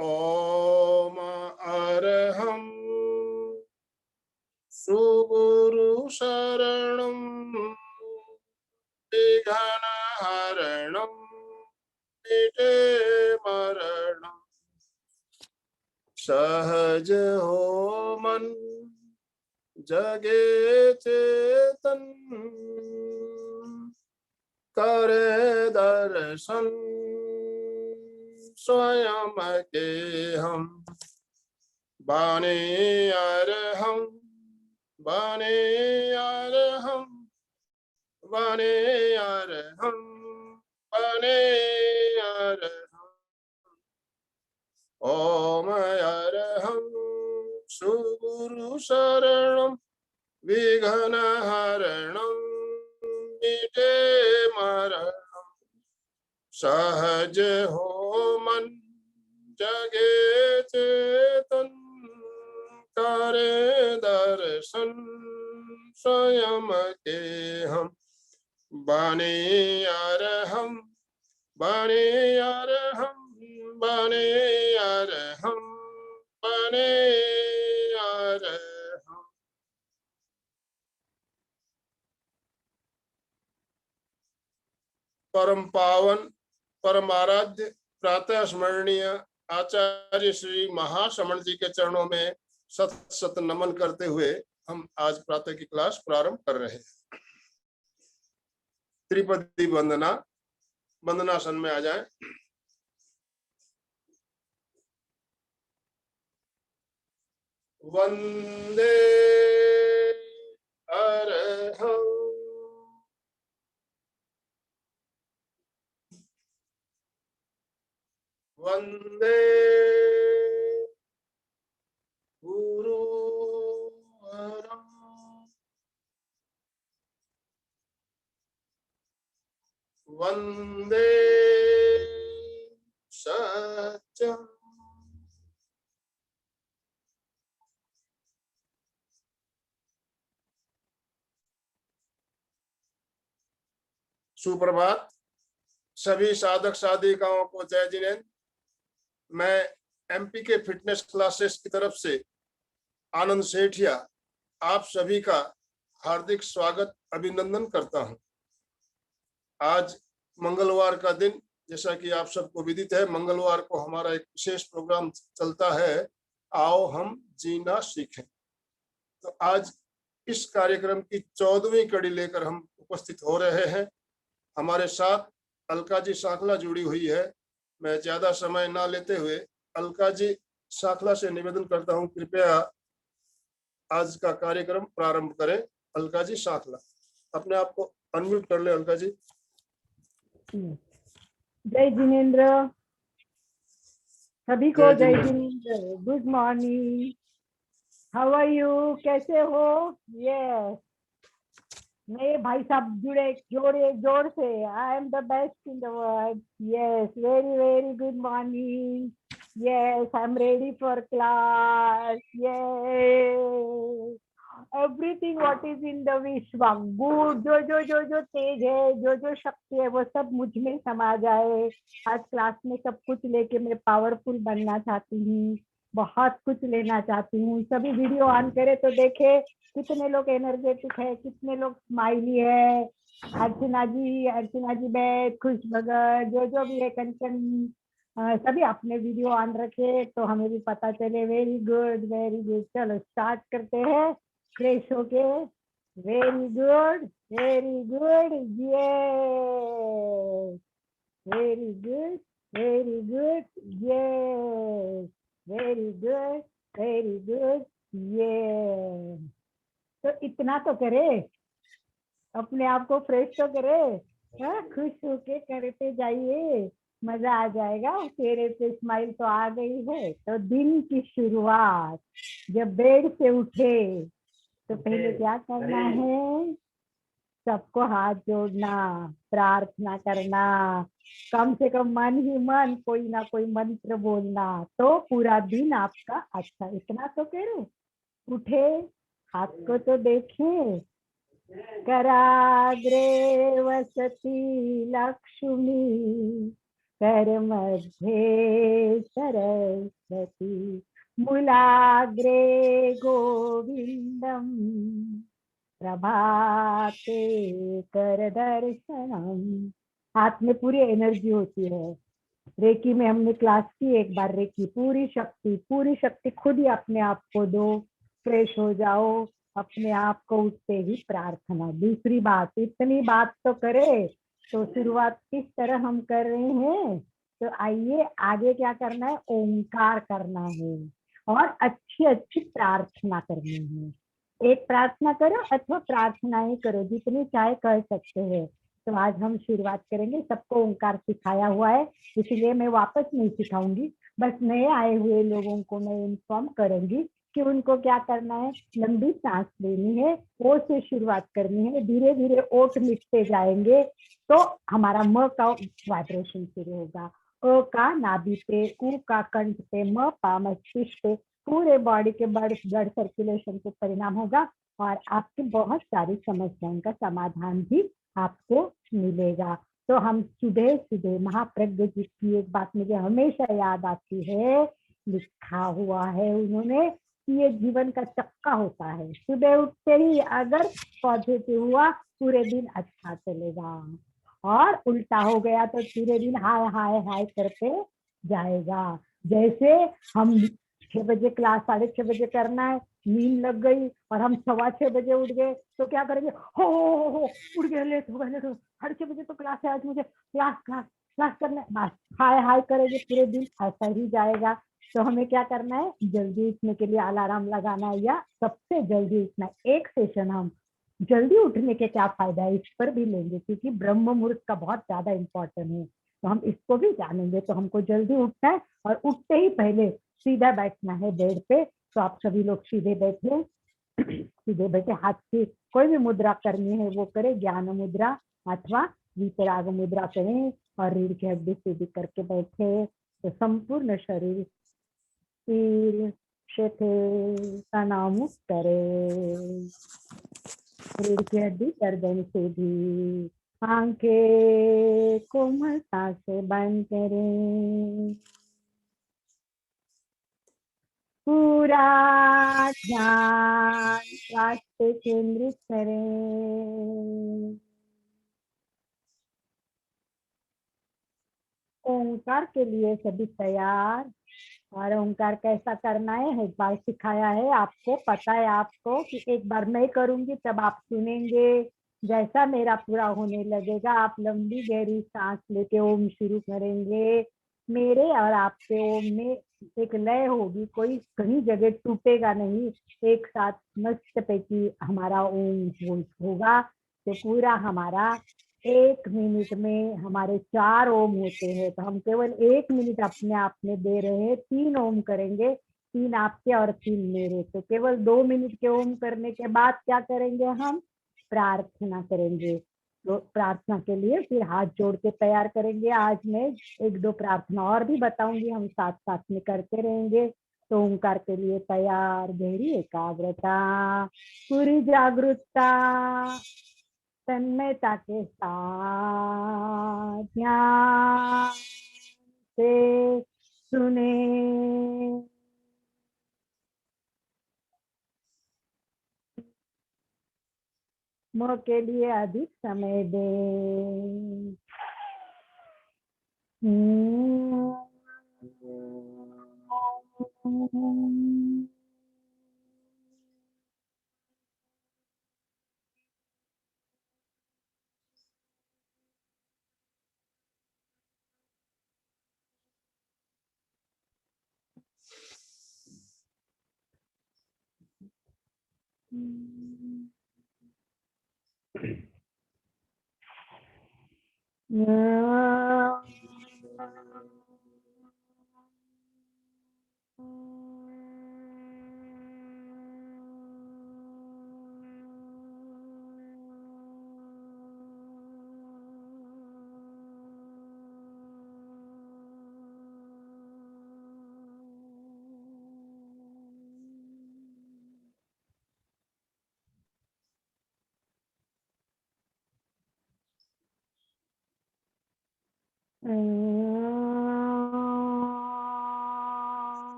ओम अरहं सुगुरु शरणं विघ्नहरणं मिटे मरणं सहज हो मन जगे चेतन करे दर्शन स्वयं के हम बने अरहं बने अरहं बने अरहं बने अरहं ओम अरहं सुगुरु शरणं विघ्नहरणं मिटे मरणं सहज हो मन जगे चेतन करे दर्शन स्वयं के हम बने अरहं बने अरहं बने अरहं बने अरहं। परम पावन परम आराध्य प्रातः स्मरणीय आचार्य श्री महाश्रमण जी के चरणों में सत सत नमन करते हुए हम आज प्रातः की क्लास प्रारंभ कर रहे हैं। त्रिपदी वंदना, वंदनासन में आ जाएं। वंदे अरहं वंदे गुरुवरं वंदे सत्यम्। सुप्रभात। सभी साधक साधिकाओं को जय जिनेन्द्र। मैं एमपी के फिटनेस क्लासेस की तरफ से आनंद सेठिया आप सभी का हार्दिक स्वागत अभिनंदन करता हूं। आज मंगलवार का दिन, जैसा कि आप सबको विदित है, मंगलवार को हमारा एक विशेष प्रोग्राम चलता है, आओ हम जीना सीखें। तो आज इस कार्यक्रम की 14वीं कड़ी लेकर हम उपस्थित हो रहे हैं। हमारे साथ अलका जी साखला जुड़ी हुई है। मैं ज्यादा समय ना लेते हुए अलका जी साखला से निवेदन करता हूं, कृपया आज का कार्यक्रम प्रारंभ करें। अलका जी साखला, अपने आप को अनम्यूट कर ले। अलका जी। जय जिनेन्द्र, सभी को जय Jinendra. Good morning, how are you, कैसे हो? यस, मेरे भाई साहब जुड़े जोर से। I am the best in the world. Yes, very very good morning. Yes, I am ready for class. Yes, everything what is in the विश्व गुड, जो जो जो जो तेज है, जो जो शक्ति है, वो सब मुझ में समा जाए। आज क्लास में सब कुछ लेके मैं पावरफुल बनना चाहती हूँ, बहुत कुछ लेना चाहती हूँ। सभी वीडियो ऑन करे तो देखे कितने लोग एनर्जेटिक है, कितने लोग स्माइली है। अर्चना जी बैठ, खुश भगत, जो भी है, कंचन, सभी अपने वीडियो ऑन रखे तो हमें भी पता चले। Very good very good. चलो स्टार्ट करते हैं फ्रेश होके। Very good very good. ये वेरी गुड वेरी गुड। ये वेरी गुड वेरी गुड। ये तो इतना तो करे, अपने आप को फ्रेश तो करे। खुश होके करते जाइए, मजा आ जाएगा। चेहरे पे स्माइल तो आ गई है। तो दिन की शुरुआत जब बेड से उठे तो पहले क्या करना है? सबको हाथ जोड़ना, प्रार्थना करना, कम से कम मन ही मन कोई ना कोई मंत्र बोलना, तो पूरा दिन आपका अच्छा। इतना तो करो। उठे, हाथ को तो देखे। कराग्रे वसती लक्ष्मी कर मध्ये सरस्वती मूलाग्रे गोविंदम प्रभाते कर दर्शनम। हाथ में पूरी एनर्जी होती है। रेकी में हमने क्लास की एक बार, रेकी पूरी शक्ति खुद ही अपने आप को दो, फ्रेश हो जाओ। अपने आप को उठते ही प्रार्थना। दूसरी बात, इतनी बात तो करे, तो शुरुआत किस तरह हम कर रहे हैं, तो आइए आगे क्या करना है, ओंकार करना है और अच्छी अच्छी प्रार्थना करनी है। एक प्रार्थना करो अथवा प्रार्थनाएं करो, जितनी चाहे कर सकते हैं। तो आज हम शुरुआत करेंगे। सबको ओंकार सिखाया हुआ है, इसलिए मैं वापस नहीं सिखाऊंगी, बस नए आए हुए लोगों को मैं इन्फॉर्म करूंगी कि उनको क्या करना है। लंबी सांस लेनी है, ओ से शुरुआत करनी है, धीरे धीरे ओठ मिटते जाएंगे तो हमारा म का वाइब्रेशन शुरू होगा। अ का नाभि पे, उ का कंठ पे, म पा मस्तिष्क पे, पूरे बॉडी के ब्लड सर्कुलेशन पे परिणाम होगा और आपकी बहुत सारी समस्याओं का समाधान भी आपको मिलेगा। तो हम सुबह सुबह महाप्रज्ञ जी की एक बात मुझे हमेशा याद आती है, लिखा हुआ है उन्होंने कि ये जीवन का चक्का होता है। सुबह उठते ही अगर पॉजिटिव हुआ, पूरे दिन अच्छा चलेगा, और उल्टा हो गया तो पूरे दिन हाय हाय हाय करते जाएगा। जैसे हम 6 बजे क्लास 6:30 बजे करना है, नींद लग गई और हम 6:15 बजे उठ गए तो क्या करेंगे, हो उठ गए, लेट हो गए, 6:30 बजे तो क्लास है आज, मुझे क्लास क्लास क्लास करना है, बस हाय हाय करेंगे, पूरे दिन ऐसा ही जाएगा। तो हमें क्या करना है, जल्दी उठने के लिए अलार्म लगाना है, या सबसे जल्दी उठना है। एक सेशन हम जल्दी उठने के क्या फायदा है इस पर भी लेंगे, क्योंकि ब्रह्म मुहूर्त का बहुत ज्यादा इम्पोर्टेंट है, तो हम इसको भी जानेंगे। तो हमको जल्दी उठना है और उठते ही पहले सीधा बैठना है बेड पे। तो आप सभी लोग सीधे बैठे, सीधे बैठे, हाथ की कोई भी मुद्रा करनी है वो करें, ज्ञान मुद्रा अथवा वितराग मुद्रा करें और रीढ़ की हड्डी सीधी करके बैठे। तो संपूर्ण शरीर स्थिर शिथिल तनाव मुक्त करें, रीढ़ की हड्डी गर्दन सीधी, आंखें कोमलता से बंद करें, पूरा ध्यान श्वास पे केंद्रित करें। ओंकार के लिए सभी तैयार। और ओंकार कैसा करना है एक बार सिखाया है आपको, पता है आपको कि एक बार मैं करूंगी तब आप सुनेंगे। जैसा मेरा पूरा होने लगेगा आप लंबी गहरी सांस लेके ओम शुरू करेंगे। मेरे और आपके ओम में एक लय होगी, कोई कहीं जगह टूटेगा नहीं, एक साथ मस्त पैकी हमारा ओम होगा। तो पूरा हमारा 1 मिनट में हमारे 4 ओम होते हैं, तो हम केवल 1 मिनट अपने आप में दे रहे हैं। 3 ओम करेंगे, 3 आपके और 3 मेरे। तो केवल 2 मिनट के ओम करने के बाद क्या करेंगे, हम प्रार्थना करेंगे। तो प्रार्थना के लिए फिर हाथ जोड़ के तैयार करेंगे। आज मैं 1-2 प्रार्थना और भी बताऊंगी, हम साथ साथ में करते रहेंगे। तो ओंकार के लिए तैयार, गहरी एकाग्रता, पूरी जागरूकता, तन्मयता के साथ ध्यान से सुने। मोह के लिए अधिक समय दें।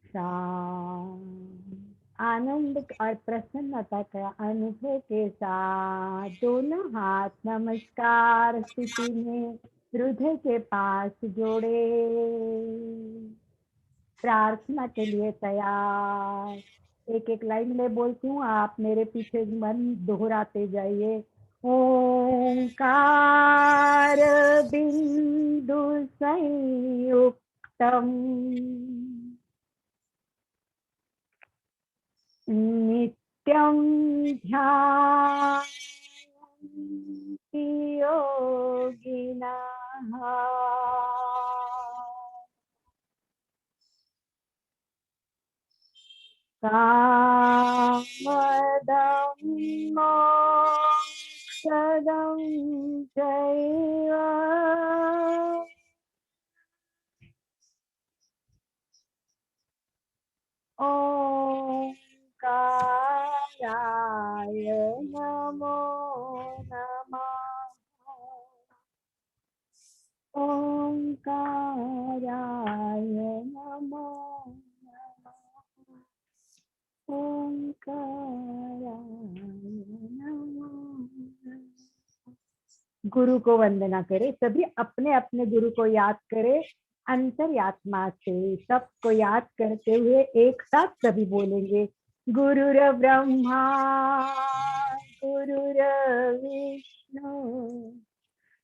साथ आनंद और प्रसन्नता का अनुभव के साथ दोनों हाथ नमस्कार स्थिति में हृदय के पास जोड़े, प्रार्थना के लिए तैयार। एक एक लाइन में बोलती हूँ, आप मेरे पीछे मन दोहराते जाइए। ओंकार बिंदु संयुक्तम नित्यं ध्यायन्ति योगिनः कामदं मोक्षदं चैव ओंकाराय नमो नमः। ओंकाराय नमो नमः। ओंकाराय नमो नमः। गुरु को वंदना करें। सभी अपने अपने गुरु को याद करें। अंतर्यात्मा से सबको याद करते हुए एक साथ सभी बोलेंगे, गुरुर ब्रह्मा गुरुर विष्णु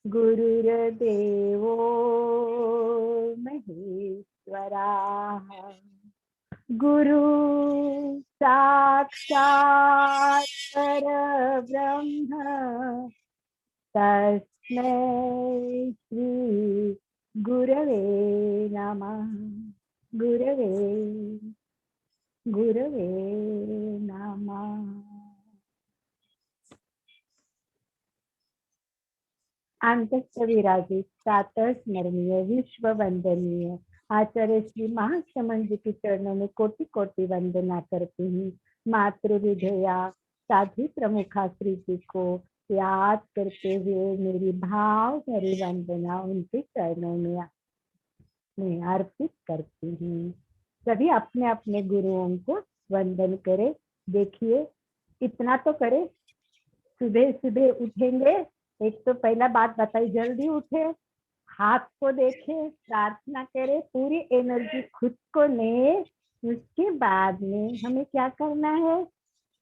गुरुर्देवो महेश्वरा गुरु साक्षात् परब्रह्म तस्मै श्री गुरवे नमः। गुरवे गुरवे नमः। अंतस्थ विराजित प्रातः स्मरणीय विश्व वंदनीय आचार्य श्री महासमन जी के चरणों में कोटि कोटि वंदना करती हूँ। मातृ हृदया साध्वी प्रमुखा श्री जी को याद करते हुए मेरी भाव भरी वंदना उनके चरणों में मैं अर्पित करती हूँ। सभी अपने अपने गुरुओं को वंदन करें। देखिए इतना तो करे, सुबह सुबह उठेंगे, एक तो पहला बात बताई, जल्दी उठे, हाथ को देखे, प्रार्थना करे, पूरी एनर्जी खुद को ले। उसके बाद में हमें क्या करना है,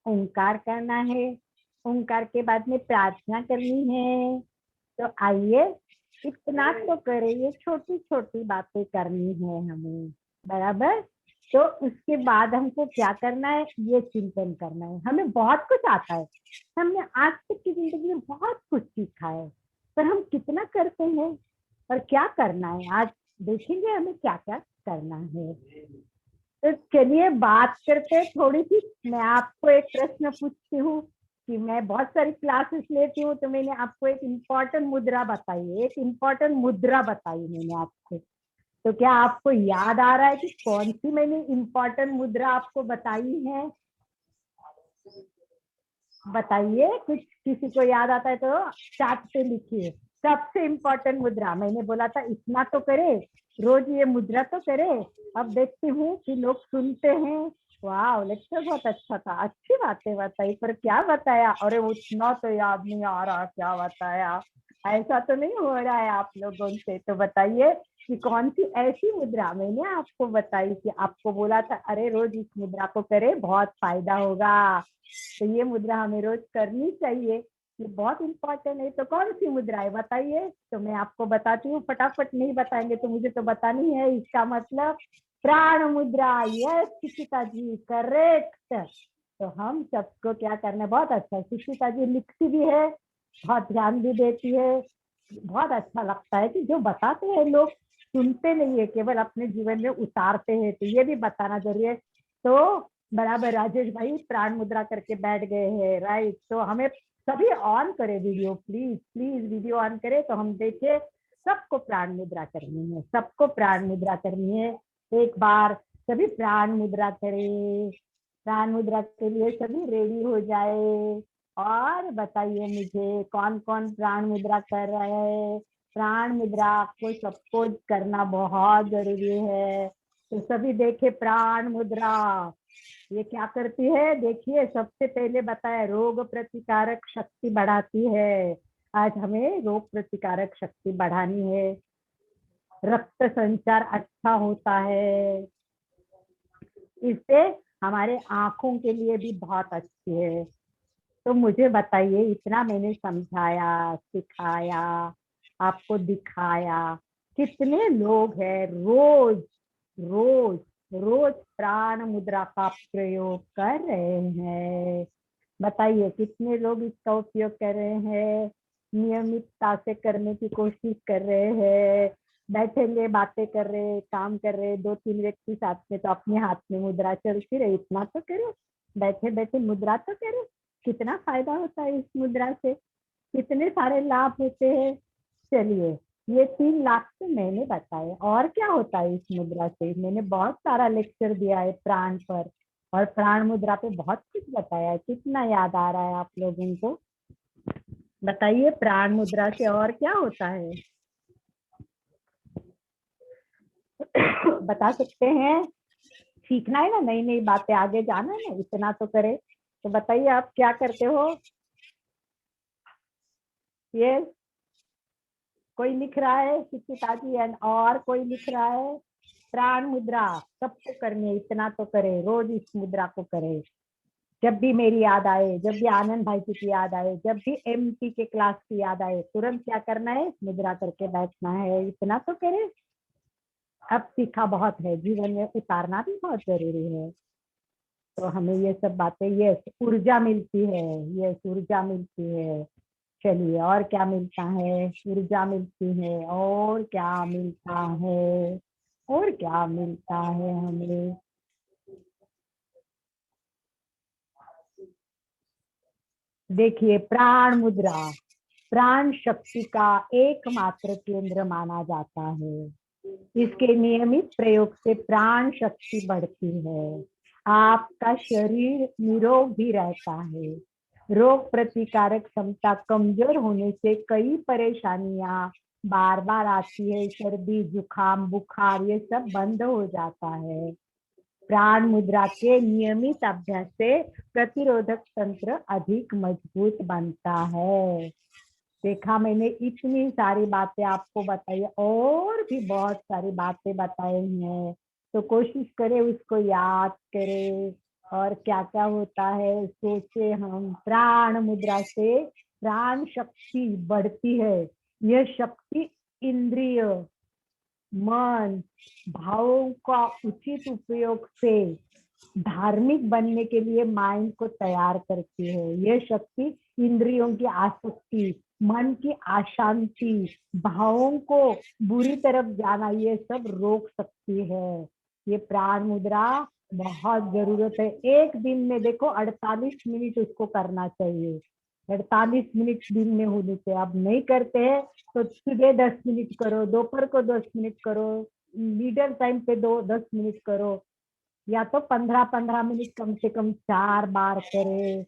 ओंकार करना है। ओंकार के बाद में प्रार्थना करनी है। तो आइए इतना तो करे, ये छोटी छोटी बातें करनी है हमें, बराबर। तो उसके बाद हमको क्या करना है, ये चिंतन करना है। हमें बहुत कुछ आता है, हमने आज तक की जिंदगी में बहुत कुछ सीखा है, पर हम कितना करते हैं और क्या करना है, आज देखेंगे हमें क्या क्या करना है। तो चलिए बात करते थोड़ी सी। मैं आपको एक प्रश्न पूछती हूँ कि मैं बहुत सारी क्लासेस लेती हूँ, तो मैंने आपको एक इम्पोर्टेंट मुद्रा बताई, एक इम्पोर्टेंट मुद्रा बताई मैंने आपको। तो क्या आपको याद आ रहा है कि कौन सी मैंने इम्पोर्टेंट मुद्रा आपको बताई है? बताइए, कुछ किसी को याद आता है तो चार्ट पे लिखिए। सबसे इम्पोर्टेंट मुद्रा मैंने बोला था, इतना तो करे, रोज ये मुद्रा तो करे। अब देखती हूँ कि लोग सुनते हैं, वाह लेक्चर बहुत अच्छा था, अच्छी बातें बताई, पर क्या बताया, अरे उतना तो याद नहीं आ रहा क्या बताया। ऐसा तो नहीं हो रहा है आप लोगों से? तो बताइए कि कौन सी ऐसी मुद्रा मैंने आपको बताई कि आपको बोला था अरे रोज इस मुद्रा को करे, बहुत फायदा होगा। तो ये मुद्रा हमें रोज करनी चाहिए, ये बहुत इंपॉर्टेंट है। तो कौन सी मुद्रा है बताइए? तो मैं आपको बताती हूँ, फटाफट नहीं बताएंगे तो मुझे तो बतानी है। इसका मतलब प्राण मुद्रा। यस सुचिता जी, करेक्ट। तो हम सबको क्या करना है, बहुत अच्छा, सुचिता जी लिखती भी है, बहुत ध्यान भी देती है। बहुत अच्छा लगता है कि जो बताते हैं लोग सुनते नहीं है, केवल अपने जीवन में उतारते हैं। तो ये भी बताना जरूरी है। तो बराबर राजेश भाई प्राण मुद्रा करके बैठ गए हैं, राइट। तो हमें सभी ऑन करे video, please please video on करे तो हम देखे। सबको प्राण मुद्रा करनी है, सबको प्राण मुद्रा करनी है। एक बार सभी प्राण मुद्रा करें। प्राण मुद्रा के लिए सभी रेडी हो जाए और बताइए मुझे कौन कौन प्राण मुद्रा कर रहे हैं। प्राण मुद्रा को सबको करना बहुत जरूरी है। तो सभी देखे प्राण मुद्रा ये क्या करती है। देखिए सबसे पहले बताया रोग प्रतिकारक शक्ति बढ़ाती है। आज हमें रोग प्रतिकारक शक्ति बढ़ानी है। रक्त संचार अच्छा होता है। इससे हमारे आंखों के लिए भी बहुत अच्छी है। तो मुझे बताइए, इतना मैंने समझाया, सिखाया, आपको दिखाया, कितने लोग हैं रोज रोज रोज प्राण मुद्रा का प्रयोग कर रहे हैं। बताइए कितने लोग इसका उपयोग कर रहे हैं, नियमितता से करने की कोशिश कर रहे हैं। बैठेंगे, बातें कर रहे, काम कर रहे, 2-3 व्यक्ति साथ में, तो अपने हाथ में मुद्रा चलती रहे, इतना तो करे। बैठे बैठे मुद्रा तो करे। कितना फायदा होता है इस मुद्रा से, कितने सारे लाभ होते हैं। चलिए, ये 3 लाभ तो मैंने बताए, और क्या होता है इस मुद्रा से। मैंने बहुत सारा लेक्चर दिया है प्राण पर, और प्राण मुद्रा पे बहुत कुछ बताया है। कितना याद आ रहा है आप लोगों को? बताइए प्राण मुद्रा से और क्या होता है। बता सकते हैं? सीखना है ना, नई नई बातें, आगे जाना है ना, इतना तो करे। तो बताइए आप क्या करते हो। ये कोई लिख रहा है शिक्षिता जी, और कोई लिख रहा है। प्राण मुद्रा सबको करनी है, इतना तो करे, रोज इस मुद्रा को करे। जब भी मेरी याद आए, जब भी आनंद भाई जी की याद आए, जब भी एमपी के क्लास की याद आए, तुरंत क्या करना है, मुद्रा करके बैठना है, इतना तो करे। अब सीखा बहुत है, जीवन में उतारना भी बहुत जरूरी है। तो हमें ये सब बातें, ये ऊर्जा मिलती है, ये ऊर्जा मिलती है। चलिए, और क्या मिलता है। ऊर्जा मिलती है, और क्या मिलता है, और क्या मिलता है हमें। देखिए प्राण मुद्रा प्राण शक्ति का एकमात्र केंद्र माना जाता है। इसके नियमित प्रयोग से प्राण शक्ति बढ़ती है। आपका शरीर निरोग भी रहता है। रोग प्रतिकारक क्षमता कमजोर होने से कई परेशानियां बार बार आती है। सर्दी, जुकाम, बुखार, ये सब बंद हो जाता है। प्राण मुद्रा के नियमित अभ्यास से प्रतिरोधक तंत्र अधिक मजबूत बनता है। देखा, मैंने इतनी सारी बातें आपको बताई, और भी बहुत सारी बातें बताई हैं। तो कोशिश करें उसको याद करें, और क्या क्या होता है सोचे हम। प्राण मुद्रा से प्राण शक्ति बढ़ती है। यह शक्ति इंद्रिय, मन, भावों का उचित उपयोग से धार्मिक बनने के लिए माइंड को तैयार करती है। यह शक्ति इंद्रियों की आसक्ति, मन की अशांति, भावों को बुरी तरफ जाना, ये सब रोक सकती है। ये प्राण मुद्रा बहुत जरूरत है। एक दिन में देखो 48 मिनट उसको करना चाहिए। 48 मिनट दिन में होनी चाहिए। अब नहीं करते हैं तो सुबह 10 मिनट करो, दोपहर को 10 मिनट करो, लीडर टाइम पे 10 मिनट करो, या तो 15-15 मिनट, कम से कम 4 बार करें।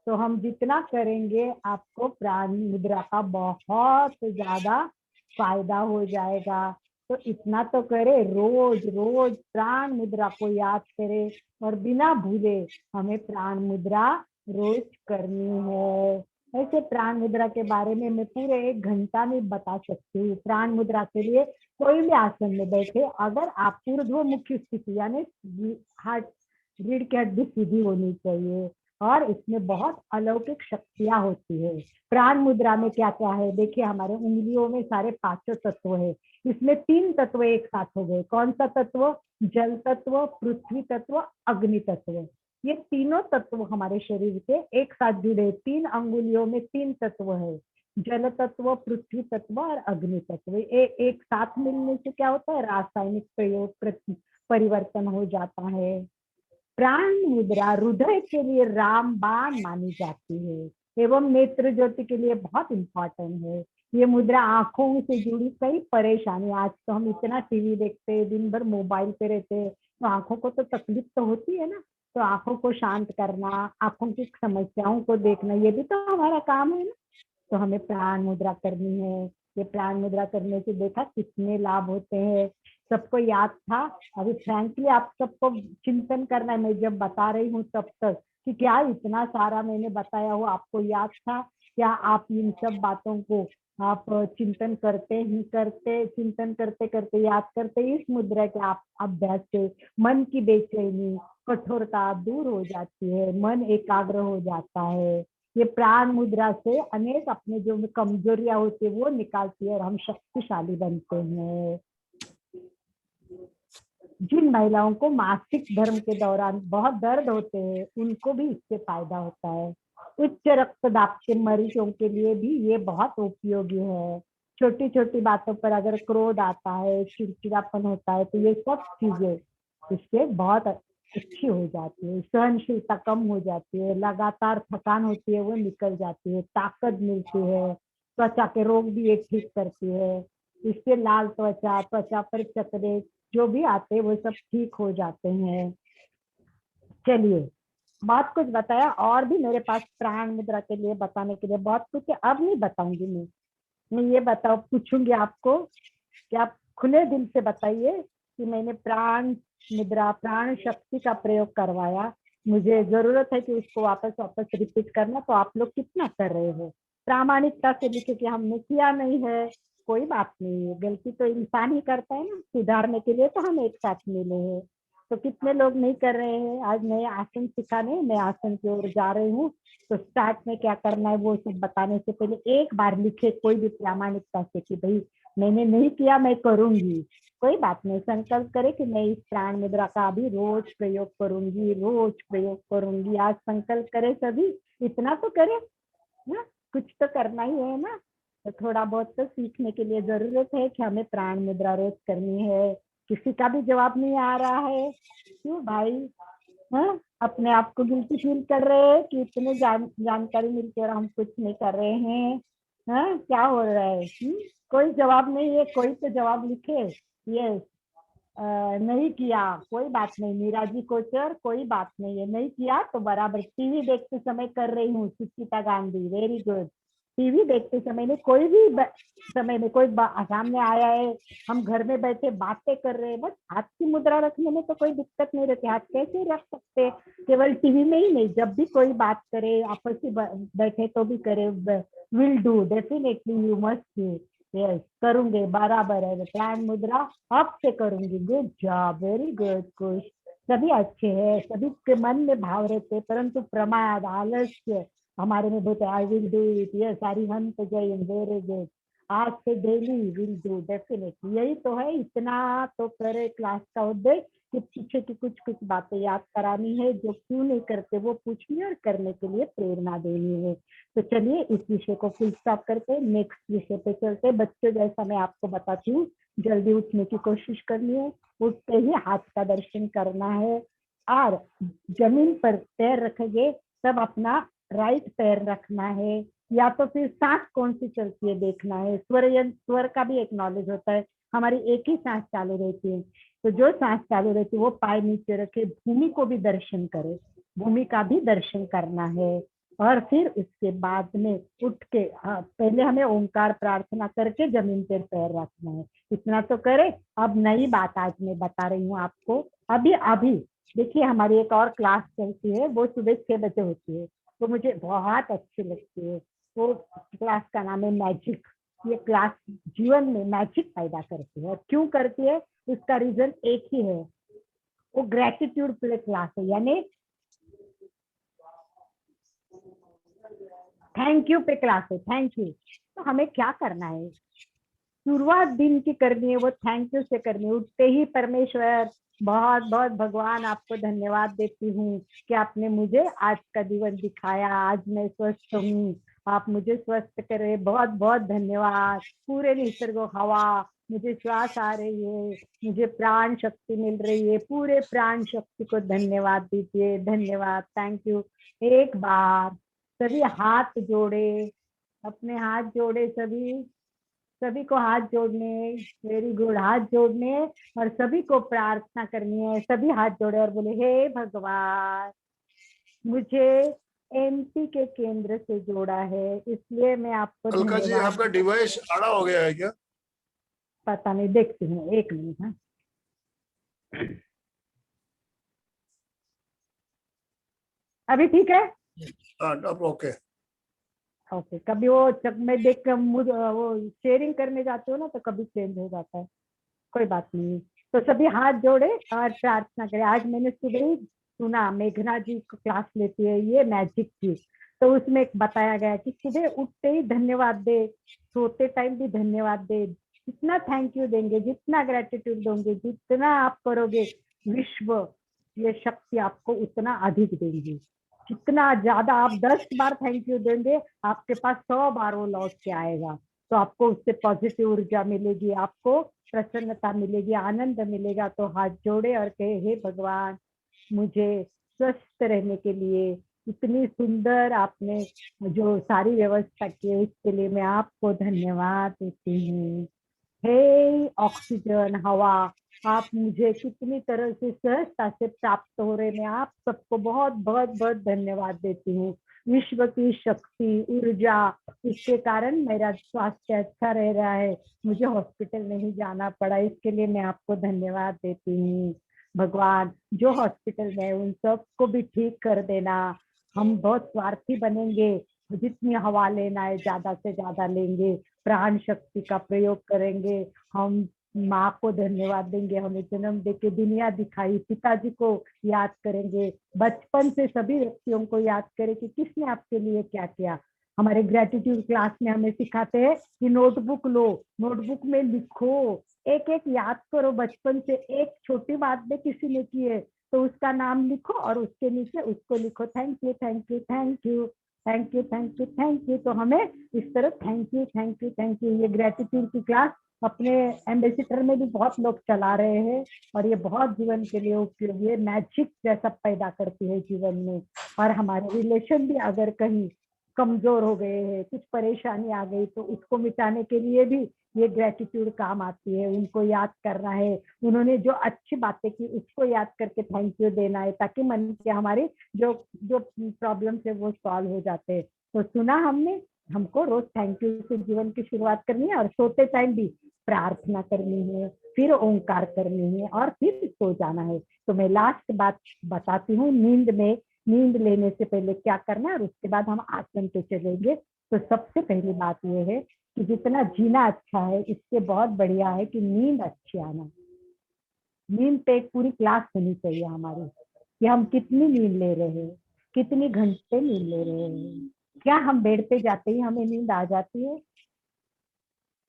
तो हम जितना करेंगे आपको प्राण मुद्रा का बहुत ज्यादा फायदा हो जाएगा। तो इतना तो करे, रोज रोज प्राण मुद्रा को याद करे, और बिना भूले हमें प्राण मुद्रा रोज करनी है। ऐसे प्राण मुद्रा के बारे में मैं पूरे 1 घंटा में बता सकती हूँ। प्राण मुद्रा के लिए कोई भी आसन में बैठे, अगर आप ऊर्ध्वमुखी स्थिति, यानी हार्ट, रीढ़ की हड्डी सीधी होनी चाहिए, और इसमें बहुत अलौकिक शक्तियां होती है। प्राण मुद्रा में क्या क्या है, देखिए हमारे उंगलियों में सारे 5 तत्व है। इसमें 3 तत्व एक साथ हो गए। कौन सा तत्व? जल तत्व, पृथ्वी तत्व, अग्नि तत्व। ये तीनों तत्व हमारे शरीर के एक साथ जुड़े। 3 अंगुलियों में 3 तत्व है, जल तत्व, पृथ्वी तत्व और अग्नि तत्व। एक साथ मिलने से क्या होता है, रासायनिक प्रयोग परिवर्तन हो जाता है। प्राण मुद्रा हृदय के लिए रामबाण मानी जाती है, एवं नेत्र ज्योति के लिए बहुत इंपॉर्टेंट है। ये मुद्रा आंखों से जुड़ी कई परेशानी, आज तो हम इतना टीवी देखते हैं, दिन भर मोबाइल पे रहते हैं, तो आंखों को तो तकलीफ तो होती है ना। तो आंखों को शांत करना, आंखों की समस्याओं को देखना, ये भी तो हमारा काम है ना। तो हमें प्राण मुद्रा करनी है। ये प्राण मुद्रा करने से देखा कितने लाभ होते हैं। सबको याद था। अभी फ्रैंकली आप सबको चिंतन करना है, मैं जब बता रही हूँ तब तक कि क्या इतना सारा मैंने बताया हुआ आपको याद था? क्या आप इन सब बातों को आप चिंतन करते ही करते, चिंतन करते करते याद करते इस मुद्रा के आप अभ्यास से मन की बेचैनी कठोरता दूर हो जाती है, मन एकाग्र हो जाता है। ये प्राण मुद्रा से अनेक अपने जो कमजोरियां होती है वो निकालती है और हम शक्तिशाली बनते हैं। जिन महिलाओं को मासिक धर्म के दौरान बहुत दर्द होते हैं उनको भी इससे फायदा होता है। उच्च रक्तदाब के मरीजों के लिए भी ये बहुत उपयोगी है। छोटी छोटी बातों पर अगर क्रोध आता है, चिड़चिड़ापन होता है, तो ये सब चीजें इससे बहुत अच्छी हो जाती है। सहनशीलता कम हो जाती है, लगातार थकान होती है वो निकल जाती है, ताकत मिलती है, त्वचा के रोग भी ये ठीक करती है। इससे लाल त्वचा, त्वचा पर चकरे जो भी आते हैं वो सब ठीक हो जाते हैं। चलिए, बहुत कुछ बताया और भी मेरे पास प्राण मुद्रा के लिए बताने के लिए बहुत कुछ है। अब नहीं बताऊंगी मैं ये बताओ, पूछूंगी आपको कि आप खुले दिल से बताइए कि मैंने प्राण मुद्रा, प्राण शक्ति का प्रयोग करवाया, मुझे जरूरत है कि उसको वापस वापस रिपीट करना, तो आप लोग कितना कर रहे हो? प्रामाणिकता से लिखे कि हमने किया नहीं है, कोई बात नहीं है, गलती तो इंसान ही करता है ना, सुधारने के लिए तो हम एक साथ मिले हैं। तो कितने लोग नहीं कर रहे हैं? आज नए आसन सिखाने, मैं आसन की ओर जा रही हूँ, तो स्टार्ट में क्या करना है वो सब बताने से पहले एक बार लिखे कोई भी प्रामाणिकता से कि भाई मैंने नहीं किया, मैं करूंगी। कोई बात नहीं, संकल्प करे कि मैं इस प्राण मुद्रा का अभी रोज प्रयोग करूंगी, रोज प्रयोग करूंगी। आज संकल्प करे सभी, इतना तो करे ना, कुछ तो करना ही है ना। तो थोड़ा बहुत तो सीखने के लिए जरूरत है कि हमें प्राण मुद्रा रोज करनी है। किसी का भी जवाब नहीं आ रहा है, क्यों भाई? हाँ, अपने आप को गिल्टी फील कर रहे हैं कि इतने जानकारी मिलती है और हम कुछ नहीं कर रहे हैं। हाँ, क्या हो रहा है? कोई जवाब नहीं है, कोई तो जवाब लिखे। यस, नहीं किया, कोई बात नहीं। मीरा जी कोचर, कोई बात नहीं है, नहीं किया तो बराबर। टीवी देखते समय कर रही हूँ, सुचिता गांधी, वेरी गुड। टीवी देखते समय में कोई भी समय में कोई सामने आया है, हम घर में बैठे बातें कर रहे हैं, बस हाथ की मुद्रा रखने में तो कोई दिक्कत नहीं रहती। हाथ कैसे रख सकते? केवल टीवी में ही नहीं, जब भी कोई बात करे, आपस में बैठे तो भी करे। Will do, definitely, you must do. Yes, करूंगे, बराबर है। प्राण मुद्रा अब से करूंगी। गुड जॉब, वेरी गुड, खुश। सभी अच्छे हैं, सभी के मन में भाव रहते, परंतु प्रमाद, आलस्य हमारे में बहुत। I will do it, yes, हरिहंत जय, वेरी गुड। आज से डेली विल डू, डेफिनेटली। यही तो है, इतना तो करे क्लास का उद्देश्य कि पीछे की कुछ कुछ बातें याद करानी है, जो क्यों नहीं करते वो पूछनी और करने के लिए प्रेरणा देनी है। तो चलिए इस विषय को फुल स्टॉप करके नेक्स्ट विषय पे चलते। बच्चों, जैसा मैं आपको बताती हूँ, जल्दी उठने की कोशिश करनी है, उठते ही हाथ का दर्शन करना है, और जमीन पर पैर रखेंगे तब अपना राइट पैर रखना है, या तो फिर सांस कौन सी चलती है देखना है। स्वर का भी एक नॉलेज होता है, हमारी एक ही सांस चालू रहती है, तो जो सांस चालू रहती है वो पाय नीचे रखे, भूमि को भी दर्शन करे, भूमि का भी दर्शन करना है। और फिर उसके बाद में उठ के, पहले हमें ओंकार प्रार्थना करके जमीन पर पैर रखना है। इतना तो करे। अब नई बात आज मैं बता रही हूँ आपको, अभी अभी देखिए, हमारी एक और क्लास चलती है, वो सुबह 6 बजे होती है, वो मुझे बहुत अच्छी लगती है। वो क्लास का नाम है मैजिक। ये क्लास जीवन में मैजिक पैदा करती है। क्यों करती है? उसका रीजन एक ही है, वो ग्रेटिट्यूड प्ले क्लास है, यानी थैंक यू पे क्लास है, थैंक यू। तो हमें क्या करना है? शुरुआत दिन की करनी है, वो थैंक यू से करनी है। उठते ही परमेश्वर, बहुत बहुत भगवान आपको धन्यवाद देती हूँ कि आपने मुझे आज का जीवन दिखाया, आज मैं स्वस्थ हूँ, आप मुझे स्वस्थ करे, बहुत बहुत धन्यवाद। पूरे निसर्ग, हवा, मुझे श्वास आ रही है, मुझे प्राण शक्ति मिल रही है, पूरे प्राण शक्ति को धन्यवाद दीजिए, धन्यवाद, थैंक यू। एक बार सभी हाथ जोड़े, अपने हाथ जोड़े, सभी सभी को हाथ जोड़ने, वेरी गुड, हाथ जोड़ने, और सभी को प्रार्थना करनी है। सभी हाथ जोड़े और बोले, हे भगवान, मुझे एमपी के केंद्र से जोड़ा है, इसलिए मैं आपको अलका जी, धन्यवाद। आपका डिवाइस आड़ा हो गया है क्या? पता नहीं, देखती हूँ, एक मिनट। हाँ, अभी ठीक है? हाँ अब ओके। ओके। कभी वो जब मैं देख कर वो शेयरिंग करने जाते हो ना तो कभी चेंज हो जाता है, कोई बात नहीं। तो सभी हाथ जोड़े और प्रार्थना करें। आज मैंने सुबह ही सुना, मेघना जी को क्लास लेती है ये मैजिक की, तो उसमें एक बताया गया कि सुबह उठते ही धन्यवाद दे, सोते टाइम भी धन्यवाद दे। जितना थैंक यू देंगे, जितना ग्रेटिट्यूड दोगे, जितना आप करोगे, विश्व ये शक्ति आपको उतना अधिक देंगी। जितना ज्यादा आप 10 बार थैंक यू देंगे, आपके पास 100 बार वो लौट के आएगा। तो आपको उससे पॉजिटिव ऊर्जा मिलेगी, आपको प्रसन्नता मिलेगी, आनंद मिलेगा। तो हाथ जोड़े और कहे, हे भगवान, मुझे स्वस्थ रहने के लिए इतनी सुंदर आपने जो सारी व्यवस्था की है, उसके लिए मैं आपको धन्यवाद देती हूँ। हे ऑक्सीजन, हवा, आप मुझे कितनी तरह से सहजता से प्राप्त हो रहे, मैं आप सबको बहुत बहुत बहुत धन्यवाद देती हूँ। विश्व की शक्ति, ऊर्जा, इसके कारण मेरा स्वास्थ्य अच्छा रह रहा है, मुझे हॉस्पिटल नहीं जाना पड़ा, इसके लिए मैं आपको धन्यवाद देती हूँ। भगवान, जो हॉस्पिटल में है उन सबको भी ठीक कर देना। हम बहुत स्वार्थी बनेंगे, जितनी हवा लेना है ज्यादा से ज्यादा लेंगे, प्राण शक्ति का प्रयोग करेंगे। हम माँ को धन्यवाद देंगे, हमें जन्म देके दुनिया दिखाई, पिताजी को याद करेंगे, बचपन से सभी व्यक्तियों को याद करें कि किसने आपके लिए क्या किया। हमारे ग्रेटिट्यूड क्लास में हमें सिखाते हैं कि नोटबुक लो, नोटबुक में लिखो, एक एक याद करो, बचपन से एक छोटी बात भी किसी ने की है तो उसका नाम लिखो और उसके नीचे उसको लिखो, thank you thank you thank you thank you thank you thank you. तो हमें इस तरह thank you thank you thank you, ये ग्रेटिट्यूड की क्लास अपने एम्बेसिडर में भी बहुत लोग चला रहे हैं और ये बहुत जीवन के लिए उपयोगी है, मैजिक जैसा पैदा करती है जीवन में। और हमारे रिलेशन भी अगर कहीं कमजोर हो गए हैं, कुछ परेशानी आ गई, तो उसको मिटाने के लिए भी ये ग्रेटिट्यूड काम आती है। उनको याद करना है, उन्होंने जो अच्छी बातें की उसको याद करके थैंक यू देना है, ताकि मन के हमारी जो जो प्रॉब्लम है वो सॉल्व हो जाते हैं। तो सुना हमने, हमको रोज थैंक यू से जीवन की शुरुआत करनी है और सोते टाइम भी प्रार्थना करनी है, फिर ओंकार करनी है और फिर सो जाना है। तो मैं लास्ट बात बताती हूँ, नींद लेने से पहले क्या करना है और उसके बाद हम आसन पे चलेंगे। तो सबसे पहली बात यह है कि जितना जीना अच्छा है, इससे बहुत बढ़िया है कि नींद अच्छी आना। नींद पे एक पूरी क्लास होनी चाहिए हमारी, कि हम कितनी नींद ले रहे हैं, कितनी घंटे नींद ले रहे हैं। क्या हम बेड पे जाते ही हमें नींद आ जाती है?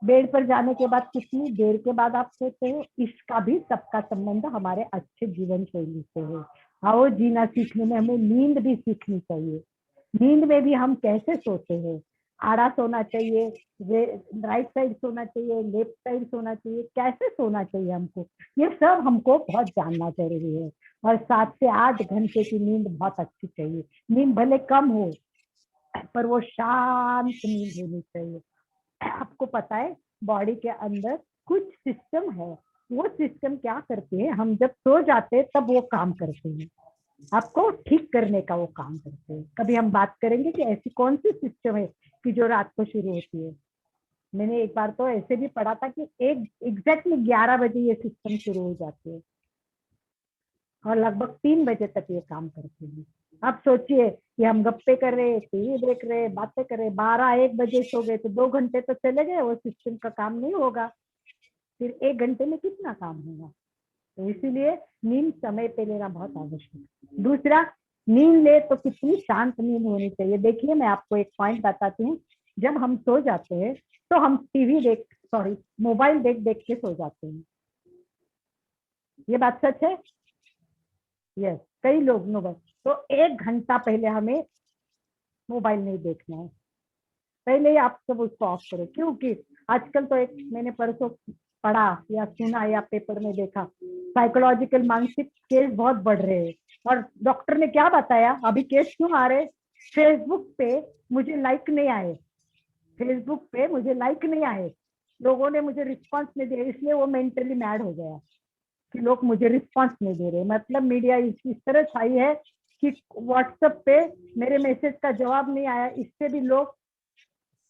बेड पर जाने के बाद कितनी देर के बाद आप सोते हो? इसका भी सबका संबंध हमारे अच्छे जीवन शैली से है। आओ जीना सीखने में हमें नींद भी सीखनी चाहिए। नींद में भी हम कैसे सोते हैं, आड़ा सोना चाहिए, राइट साइड सोना चाहिए, लेफ्ट साइड सोना चाहिए, कैसे सोना चाहिए हमको, ये सब हमको बहुत जानना जरूरी है। और 7 से 8 घंटे की नींद बहुत अच्छी चाहिए। नींद भले कम हो पर वो शांत नींद होनी चाहिए। आपको पता है, बॉडी के अंदर कुछ सिस्टम है, वो सिस्टम क्या करते हैं, हम जब सो जाते हैं तब वो काम करते हैं, आपको ठीक करने का वो काम करते हैं। कभी हम बात करेंगे कि ऐसी कौन सी सिस्टम है कि जो रात को शुरू होती है। मैंने एक बार तो ऐसे भी पढ़ा था कि एक एग्जैक्टली 11 बजे ये सिस्टम शुरू हो जाती है और लगभग 3 बजे तक ये काम करते हैं। आप सोचिए कि हम गप्पे कर रहे, टीवी देख रहे, बातें कर रहे, 12-1 बजे सो गए तो 2 घंटे तो चले गए, वो सिस्टम का काम नहीं होगा। फिर 1 घंटे में कितना काम होगा? तो इसीलिए नींद समय पे लेना बहुत आवश्यक है। दूसरा, नींद ले तो कितनी शांत नींद होनी चाहिए। देखिए, मैं आपको एक पॉइंट बताती हूँ। जब हम सो जाते हैं तो हम मोबाइल देख देख के सो जाते हैं। ये बात सच है? यस, कई लोग मोबाइल, तो 1 घंटा पहले हमें मोबाइल नहीं देखना है। पहले ही आप सब उसको ऑफ करो, क्योंकि आजकल तो एक मैंने परसों पढ़ा या सुना या पेपर में देखा, साइकोलॉजिकल मानसिक केस बहुत बढ़ रहे हैं। और डॉक्टर ने क्या बताया, अभी केस क्यों आ रहे? फेसबुक पे मुझे लाइक नहीं आए, फेसबुक पे मुझे लाइक नहीं आए, लोगों ने मुझे रिस्पॉन्स नहीं दिया, इसलिए वो मेंटली मैड हो गया कि लोग मुझे रिस्पॉन्स नहीं दे रहे। मतलब मीडिया इस तरह छाई है कि व्हाट्सएप पे मेरे मैसेज का जवाब नहीं आया, इससे भी लोग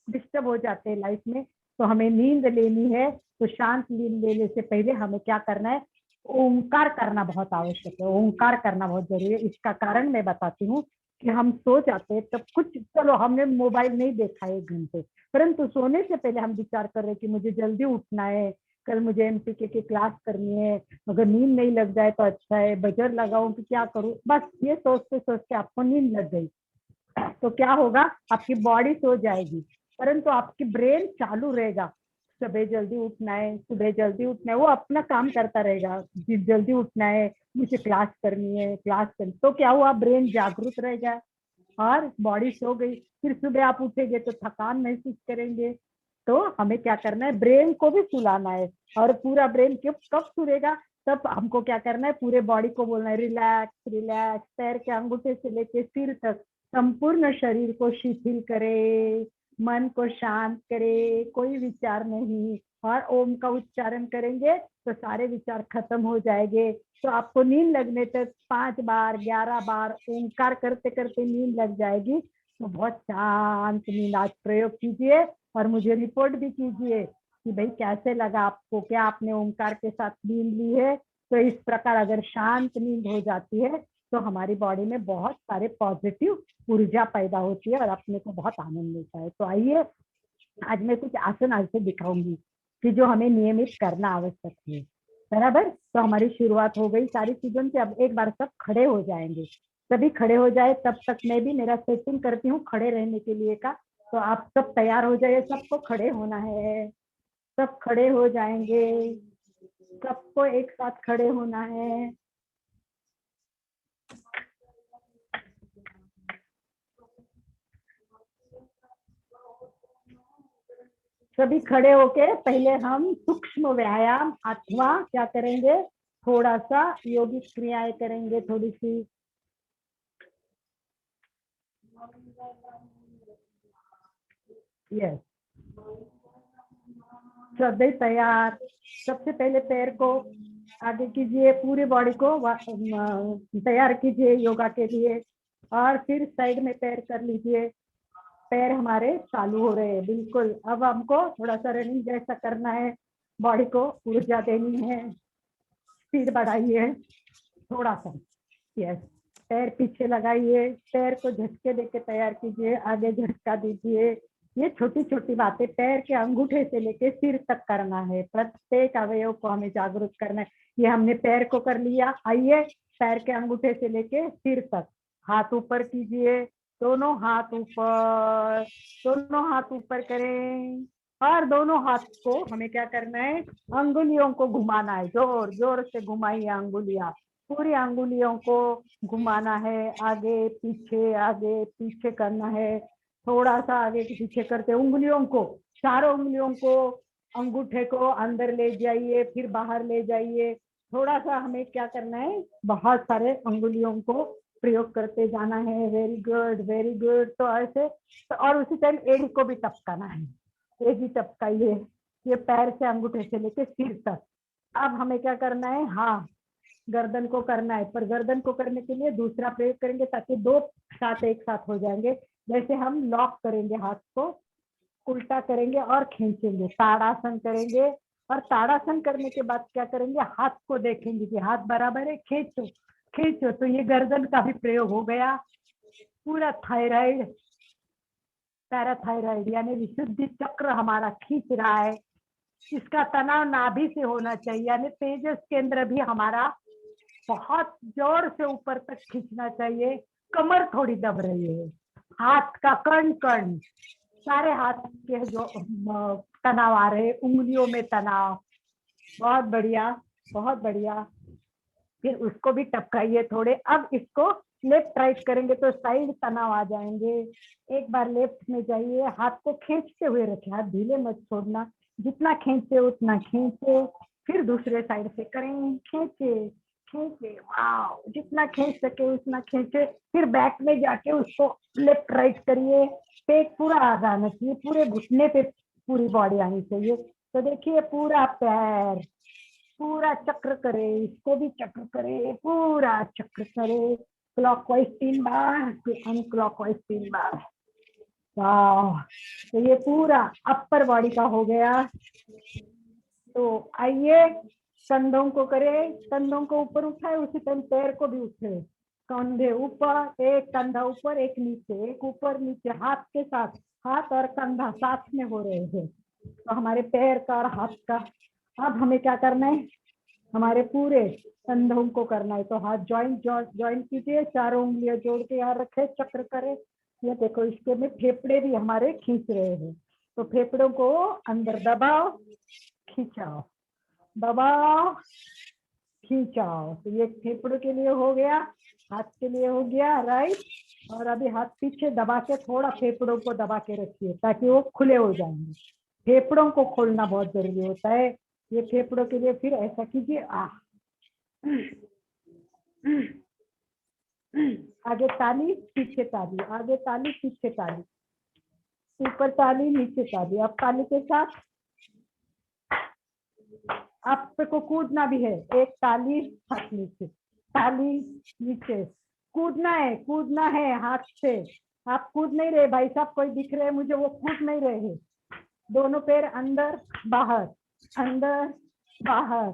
डिस्टर्ब हो जाते हैं लाइफ में। तो हमें नींद लेनी है, तो शांत नींद लेने से पहले हमें क्या करना है, ओंकार करना बहुत आवश्यक है, ओंकार करना बहुत जरूरी है। इसका कारण मैं बताती हूँ कि हम सो जाते हैं तब कुछ, चलो हमने मोबाइल नहीं देखा 1 घंटे, परंतु सोने से पहले हम विचार कर रहे हैं कि मुझे जल्दी उठना है, कल मुझे एमपीके की क्लास करनी है, अगर नींद नहीं लग जाए तो अच्छा है, बजर लगाऊं कि क्या करूं, बस ये सोचते सोचते आपको नींद लग गई तो क्या होगा, आपकी बॉडी सो जाएगी, परंतु आपकी ब्रेन चालू रहेगा। सुबह जल्दी उठना है, सुबह जल्दी उठना है, वो अपना काम करता रहेगा, जल्दी उठना है, मुझे क्लास करनी है, क्लास करनी, तो क्या हुआ, ब्रेन जागरूक रहेगा और बॉडी सो गई। फिर सुबह आप उठेंगे तो थकान महसूस करेंगे। तो हमें क्या करना है, ब्रेन को भी सुलाना है, और पूरा ब्रेन कब सुलेगा, तब हमको क्या करना है, पूरे बॉडी को बोलना है रिलैक्स रिलैक्स, पैर के अंगूठे से लेके सिर तक संपूर्ण शरीर को शिथिल करे, मन को शांत करे, कोई विचार नहीं, और ओम का उच्चारण करेंगे तो सारे विचार खत्म हो जाएंगे। तो आपको नींद लगने तक 5 बार 11 बार ओंकार करते करते नींद लग जाएगी। तो बहुत शांत नींद आज प्रयोग कीजिए और मुझे रिपोर्ट भी कीजिए कि भाई कैसे लगा आपको, क्या आपने ओंकार के साथ नींद ली है। तो इस प्रकार अगर शांत नींद हो जाती है तो हमारी बॉडी में बहुत सारे पॉजिटिव ऊर्जा पैदा होती है और अपने को बहुत आनंद मिलता है। तो आइए आज मैं कुछ आसन ऐसे दिखाऊंगी कि जो हमें नियमित करना आवश्यक है, बराबर। तो हमारी शुरुआत हो गई सारी चीजों से। अब एक बार सब खड़े हो जाएंगे, सभी खड़े हो जाए, तब तक मैं भी मेरा सेटिंग करती हूँ खड़े रहने के लिए का। तो आप सब तैयार हो जाइए, सबको खड़े होना है, सब खड़े हो जाएंगे, सबको एक साथ खड़े होना है। सभी खड़े होके पहले हम सूक्ष्म व्यायाम अथवा क्या करेंगे, थोड़ा सा योगिक क्रियाएं करेंगे थोड़ी सी। यस, सभी तैयार। सबसे पहले पैर को आगे कीजिए, पूरी बॉडी को तैयार कीजिए योगा के लिए, और फिर साइड में पैर कर लीजिए। पैर हमारे चालू हो रहे हैं बिल्कुल। अब हमको थोड़ा सा रनिंग जैसा करना है, बॉडी को ऊर्जा देनी है, स्पीड बढ़ाइए थोड़ा सा। यस, पैर पीछे लगाइए, पैर को झटके देके तैयार कीजिए, आगे झटका दीजिए। ये छोटी छोटी बातें पैर के अंगूठे से लेके सिर तक करना है, प्रत्येक अवयव को हमें जागरूक करना है। ये हमने पैर को कर लिया, आइए पैर के अंगूठे से लेके सिर तक, हाथ ऊपर कीजिए, दोनों हाथ ऊपर, दोनों हाथ ऊपर करें, और दोनों हाथ को हमें क्या करना है, अंगुलियों को घुमाना है, जोर जोर से घुमाइए अंगुलियां, पूरी अंगुलियों को घुमाना है, आगे पीछे करना है। थोड़ा सा आगे पीछे करते उंगलियों को, चारों उंगलियों को, अंगूठे को अंदर ले जाइए, फिर बाहर ले जाइए। थोड़ा सा हमें क्या करना है, बहुत सारे अंगुलियों को प्रयोग करते जाना है। Very good very good. तो ऐसे तो, और उसी टाइम एड़ी को भी टपकाना है, एड़ी टपकाइए, ये पैर से अंगूठे से लेके सिर तक। अब हमें क्या करना है, हाँ गर्दन को करना है, पर गर्दन को करने के लिए दूसरा प्रयोग करेंगे ताकि दो साथ एक साथ हो जाएंगे। जैसे हम लॉक करेंगे, हाथ को उल्टा करेंगे और खींचेंगे, ताड़ासन करेंगे। और ताड़ासन करने के बाद क्या करेंगे, हाथ को देखेंगे कि हाथ बराबर है, खींचो खींचो। तो ये गर्दन का भी प्रयोग हो गया। पूरा थायराइड, पैराथायराइड यानी विशुद्धि चक्र हमारा खींच रहा है। इसका तनाव नाभि से होना चाहिए, यानी तेजस केंद्र भी हमारा बहुत जोर से ऊपर तक खींचना चाहिए। कमर थोड़ी दब रही है, हाथ का कण कण, सारे हाथ के जो तनाव आ रहे, उंगलियों में तनाव, बहुत बढ़िया बहुत बढ़िया। फिर उसको भी टपकाइए थोड़े। अब इसको लेफ्ट राइट करेंगे तो साइड तनाव आ जाएंगे। एक बार लेफ्ट में जाइए, हाथ को खींचते हुए रखें, हाथ ढीले मत छोड़ना, जितना खींचे उतना खींचे। फिर दूसरे साइड से करें, खींचे खींचे, वाव, जितना खींच सके उतना खींचे। फिर बैक में जाके उसको लेफ्ट राइट करिए। पेट पूरा आ जाना चाहिए, पूरे घुटने पे पूरी बॉडी आनी चाहिए। तो देखिए पूरा पैर, पूरा चक्र करे, इसको भी चक्र करे, पूरा चक्र करे, क्लॉकवाइज 3 बार, फिर अनक्लॉकवाइज 3 बार। वाह, तो ये पूरा अपर बॉडी का हो गया। तो आइए कंधों को करे, कंधों को ऊपर उठाए, उसी टाइम पैर को भी उठे, कंधे ऊपर, एक कंधा ऊपर एक नीचे, एक ऊपर नीचे, हाथ के साथ, हाथ और कंधा साथ में हो रहे हैं। तो हमारे पैर का और हाथ का। अब हमें क्या करना है, हमारे पूरे कंधों को करना है। तो हाथ जॉइंट जॉइंट कीजिए, चारों उंगलियां जोड़ के यहाँ रखे, चक्र करे। ये देखो, इसके में फेफड़े भी हमारे खींच रहे हैं। तो फेफड़ों को अंदर दबाओ, खींचाओ, दबाओ, खींचाओ। तो ये फेफड़ों के लिए हो गया, हाथ के लिए हो गया, राइट। और अभी हाथ पीछे दबा के थोड़ा फेफड़ों को दबा के रखिए ताकि वो खुले हो जाएंगे। फेफड़ों को खोलना बहुत जरूरी होता है। ये फेफड़ों के लिए फिर ऐसा कीजिए, आगे ताली, पीछे ताली, आगे ताली, पीछे ताली, ऊपर ताली, नीचे ताली। अब ताली के साथ आपको कूदना भी है, एक ताली, हाथ नीचे, ताली नीचे, कूदना है, कूदना है हाथ से। आप कूद नहीं रहे भाई साहब, कोई दिख रहे हैं मुझे, वो कूद नहीं रहे हैं। दोनों पैर अंदर बाहर, अंदर बाहर,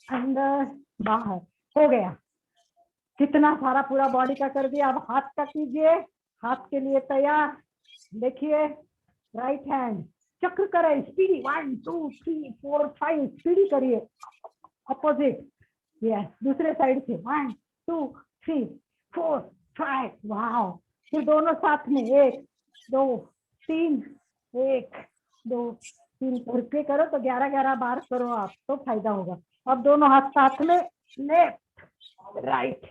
अंदर बाहर। हो गया, कितना सारा पूरा बॉडी का कर दिया। अब हाथ का कीजिए, हाथ के लिए तैयार। देखिए, राइट हैंड चक्र करे, स्पीडी, 1 2 3 4 5, स्पीडी करिए, अपोजिट। यस, दूसरे साइड से 1 2 3 4 5। वाओ। फिर दोनों साथ में, 1 2 3, 1 2 3 करके करो। तो 11-11 बार करो आप, तो फायदा होगा। अब दोनों हाथ साथ में, लेफ्ट राइट,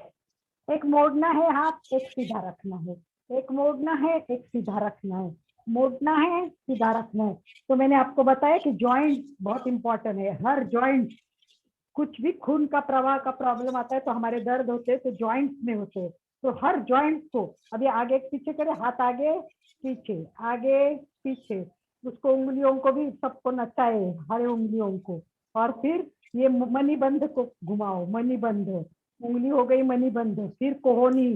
एक मोड़ना है हाथ, एक सीधा रखना है, एक मोड़ना है, एक सीधा रखना है, मोड़ना है, सीधा रखना है। तो मैंने आपको बताया कि जॉइंट बहुत इंपॉर्टेंट है। हर जॉइंट, कुछ भी खून का प्रवाह का प्रॉब्लम आता है तो हमारे दर्द होते हैं तो जॉइंट्स में होते हैं। तो हर जॉइंट को अभी आगे पीछे करें, हाथ आगे पीछे, आगे पीछे। उसको उंगलियों को भी सबको नचाए, हर उंगलियों को। और फिर ये मणिबंध को घुमाओ, मणिबंध, उंगली हो गई मणिबंध, फिर कोहनी,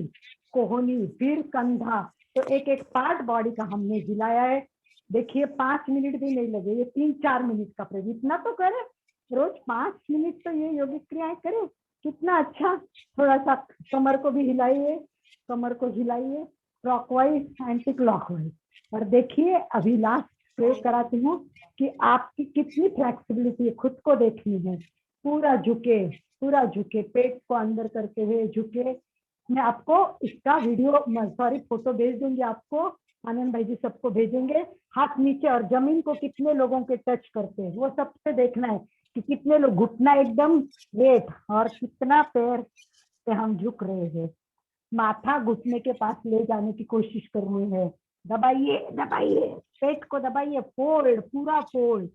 कोहनी, फिर कंधा। तो एक एक पार्ट बॉडी का हमने हिलाया है। देखिए 5 मिनट भी नहीं लगे, ये 3-4 मिनट का प्रयोग, इतना तो करें रोज 5 मिनट तो ये योगिक क्रियाएं करें, कितना अच्छा। थोड़ा सा कमर को भी हिलाइए, कमर को हिलाइए, क्लॉकवाइज, एंटी क्लॉकवाइज। और देखिए, अभी लास्ट प्रयोग कराती हूँ कि आपकी कितनी फ्लेक्सिबिलिटी है, खुद को देखनी है। पूरा झुके, पूरा झुके, पेट को अंदर करके हुए झुके। मैं आपको इसका वीडियो, सॉरी फोटो भेज दूंगी आपको, आनंद भाई जी सबको भेजेंगे। हाथ नीचे, और जमीन को कितने लोगों के टच करते हैं वो सबसे देखना है कि कितने लोग घुटना एकदम वेट, और कितना पैर पे हम झुक रहे हैं। माथा घुटने के पास ले जाने की कोशिश करनी है। दबाइए, दबाइए, पेट को दबाइए, फोल्ड, पूरा फोल्ड।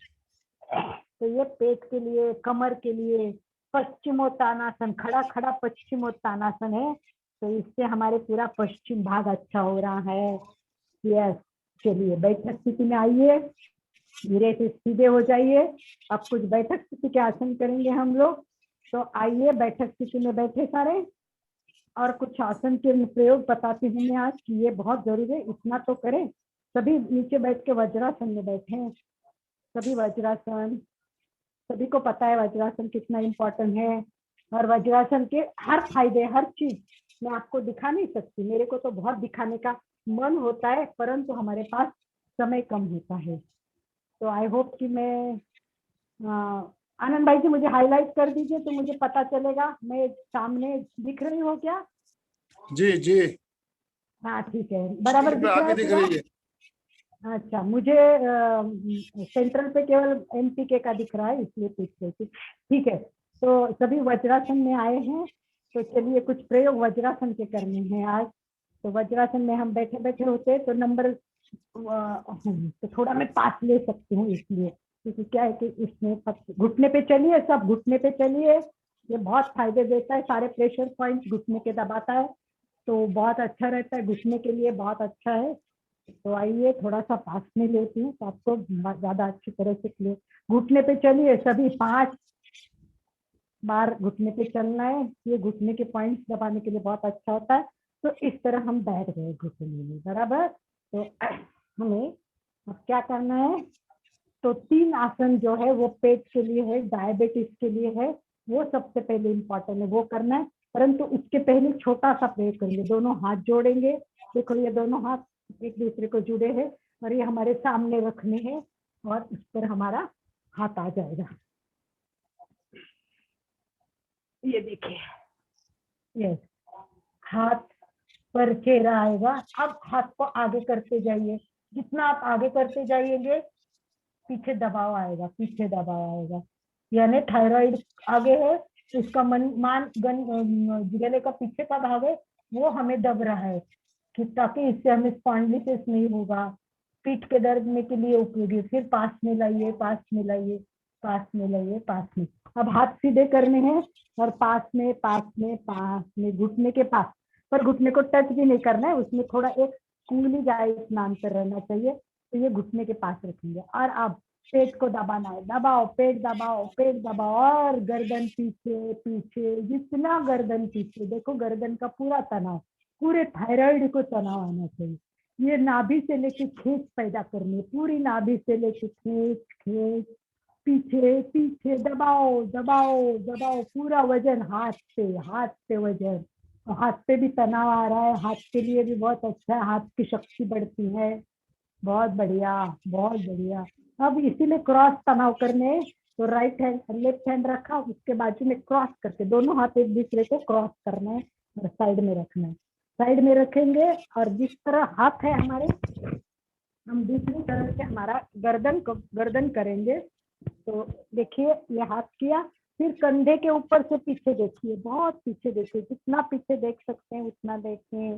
तो ये पेट के लिए, कमर के लिए पश्चिमोत्तानासन, खड़ा खड़ा पश्चिमोत्तानासन है। तो इससे हमारे पूरा पश्चिम भाग अच्छा हो रहा है। यस, चलिए बैठक स्थिति में आइए, धीरे से सीधे हो जाइए। अब कुछ बैठक स्थिति के आसन करेंगे हम लोग। तो आइए बैठक स्थिति में बैठे सारे, और कुछ आसन के प्रयोग बताती हूँ मैं आज कि ये बहुत जरूरी है, इतना तो करें। सभी नीचे बैठ के वज्रासन में बैठे हैं, सभी वज्रासन, सभी को पता है वज्रासन कितना इम्पोर्टेंट है। और वज्रासन के हर फायदे, हर चीज मैं आपको दिखा नहीं सकती, मेरे को तो बहुत दिखाने का मन होता है, परंतु हमारे पास समय कम होता है। तो आई होप कि मैं, आनंद भाई जी मुझे हाईलाइट कर दीजिए तो मुझे पता चलेगा, मैं सामने दिख रही हूँ क्या? जी जी, हाँ ठीक है, बराबर स्क्रीन पे दिख रहा आगे है दिख पूरा। रही है। अच्छा, मुझे सेंट्रल पे केवल एनपीके का दिख रहा है, इसलिए पूछ रही थी। ठीक है, तो सभी वज्रासन में आए हैं। तो चलिए कुछ प्रयोग वज्रासन के करने हैं आज। तो वज्रासन में हम बैठे बैठे होते हैं, तो नंबर तो थोड़ा मैं पास ले सकती हूँ, इसलिए क्योंकि क्या है कि इसमें घुटने पे चलिए, सब घुटने पे चलिए। ये बहुत फायदे देता है, सारे प्रेशर पॉइंट घुटने के दबाता है, तो बहुत अच्छा रहता है, घुटने के लिए बहुत अच्छा है। तो आइए थोड़ा सा पास में लेती हूँ तो आपको ज्यादा अच्छी तरह से क्लियर। घुटने पे चलिए, सभी 5 बार घुटने पे चलना है, ये घुटने के पॉइंट्स दबाने के लिए बहुत अच्छा होता है। तो इस तरह हम बैठ गए घुटने में, बराबर। तो हमें अब क्या करना है, तो 3 आसन जो है वो पेट के लिए है, डायबिटीज के लिए है, वो सबसे पहले इम्पोर्टेंट है, वो करना है। परंतु उसके पहले छोटा सा प्रे करेंगे, दोनों हाथ जोड़ेंगे। देखो ये दोनों हाथ एक दूसरे को जुड़े हैं और ये हमारे सामने रखने हैं और उस पर हमारा हाथ आ जाएगा। ये देखिए, ये हाथ पर चेहरा आएगा। अब हाथ को आगे करते जाइए, जितना आप आगे करते जाइएंगे पीछे दबाव आएगा, पीछे दबाव आएगा। यानी थायराइड आगे है तो उसका गले का पीछे का भाग है वो हमें दब रहा है, कि ताकि इससे हमें स्पॉन्डिलिटिस नहीं होगा। पीठ के दर्द में के लिए उपयोगी। फिर पास में लाइए, पास में लाइए, पास में लाइए, पास में। अब हाथ सीधे करने हैं और पास में, पास में, पास में, घुटने के पास। पर घुटने को टच भी नहीं करना है, उसमें थोड़ा एक उंगली जाए इतना अंतर रहना चाहिए। तो ये घुटने के पास रखेंगे और अब पेट को दबाना है। दबाओ, पेट दबाओ, पेट दबाओ और गर्दन पीछे पीछे, जितना गर्दन पीछे। देखो गर्दन का पूरा तनाव, पूरे थायराइड को तनाव आना चाहिए। ये नाभि से लेके खींच पैदा करनी है, पूरी नाभि से लेके खींच खींच, पीछे पीछे दबाओ दबाओ दबाओ। पूरा वजन हाथ पे, हाथ पे वजन। तो हाथ पे भी तनाव आ रहा है, हाथ के लिए भी बहुत अच्छा है, हाथ की शक्ति बढ़ती है। बहुत बढ़िया, बहुत बढ़िया। अब इसीलिए क्रॉस तनाव करने, तो राइट हैंड लेफ्ट हैंड रखा, उसके बाजू में क्रॉस करके दोनों हाथ एक दूसरे को क्रॉस करना है और साइड में रखना है। साइड में रखेंगे और जिस तरह हाथ है हमारे, हम दूसरी तरफ से हमारा गर्दन करेंगे। तो देखिए ये हाथ किया, फिर कंधे के ऊपर से पीछे देखिए, बहुत पीछे देखिए, जितना पीछे देख सकते हैं उतना देखें।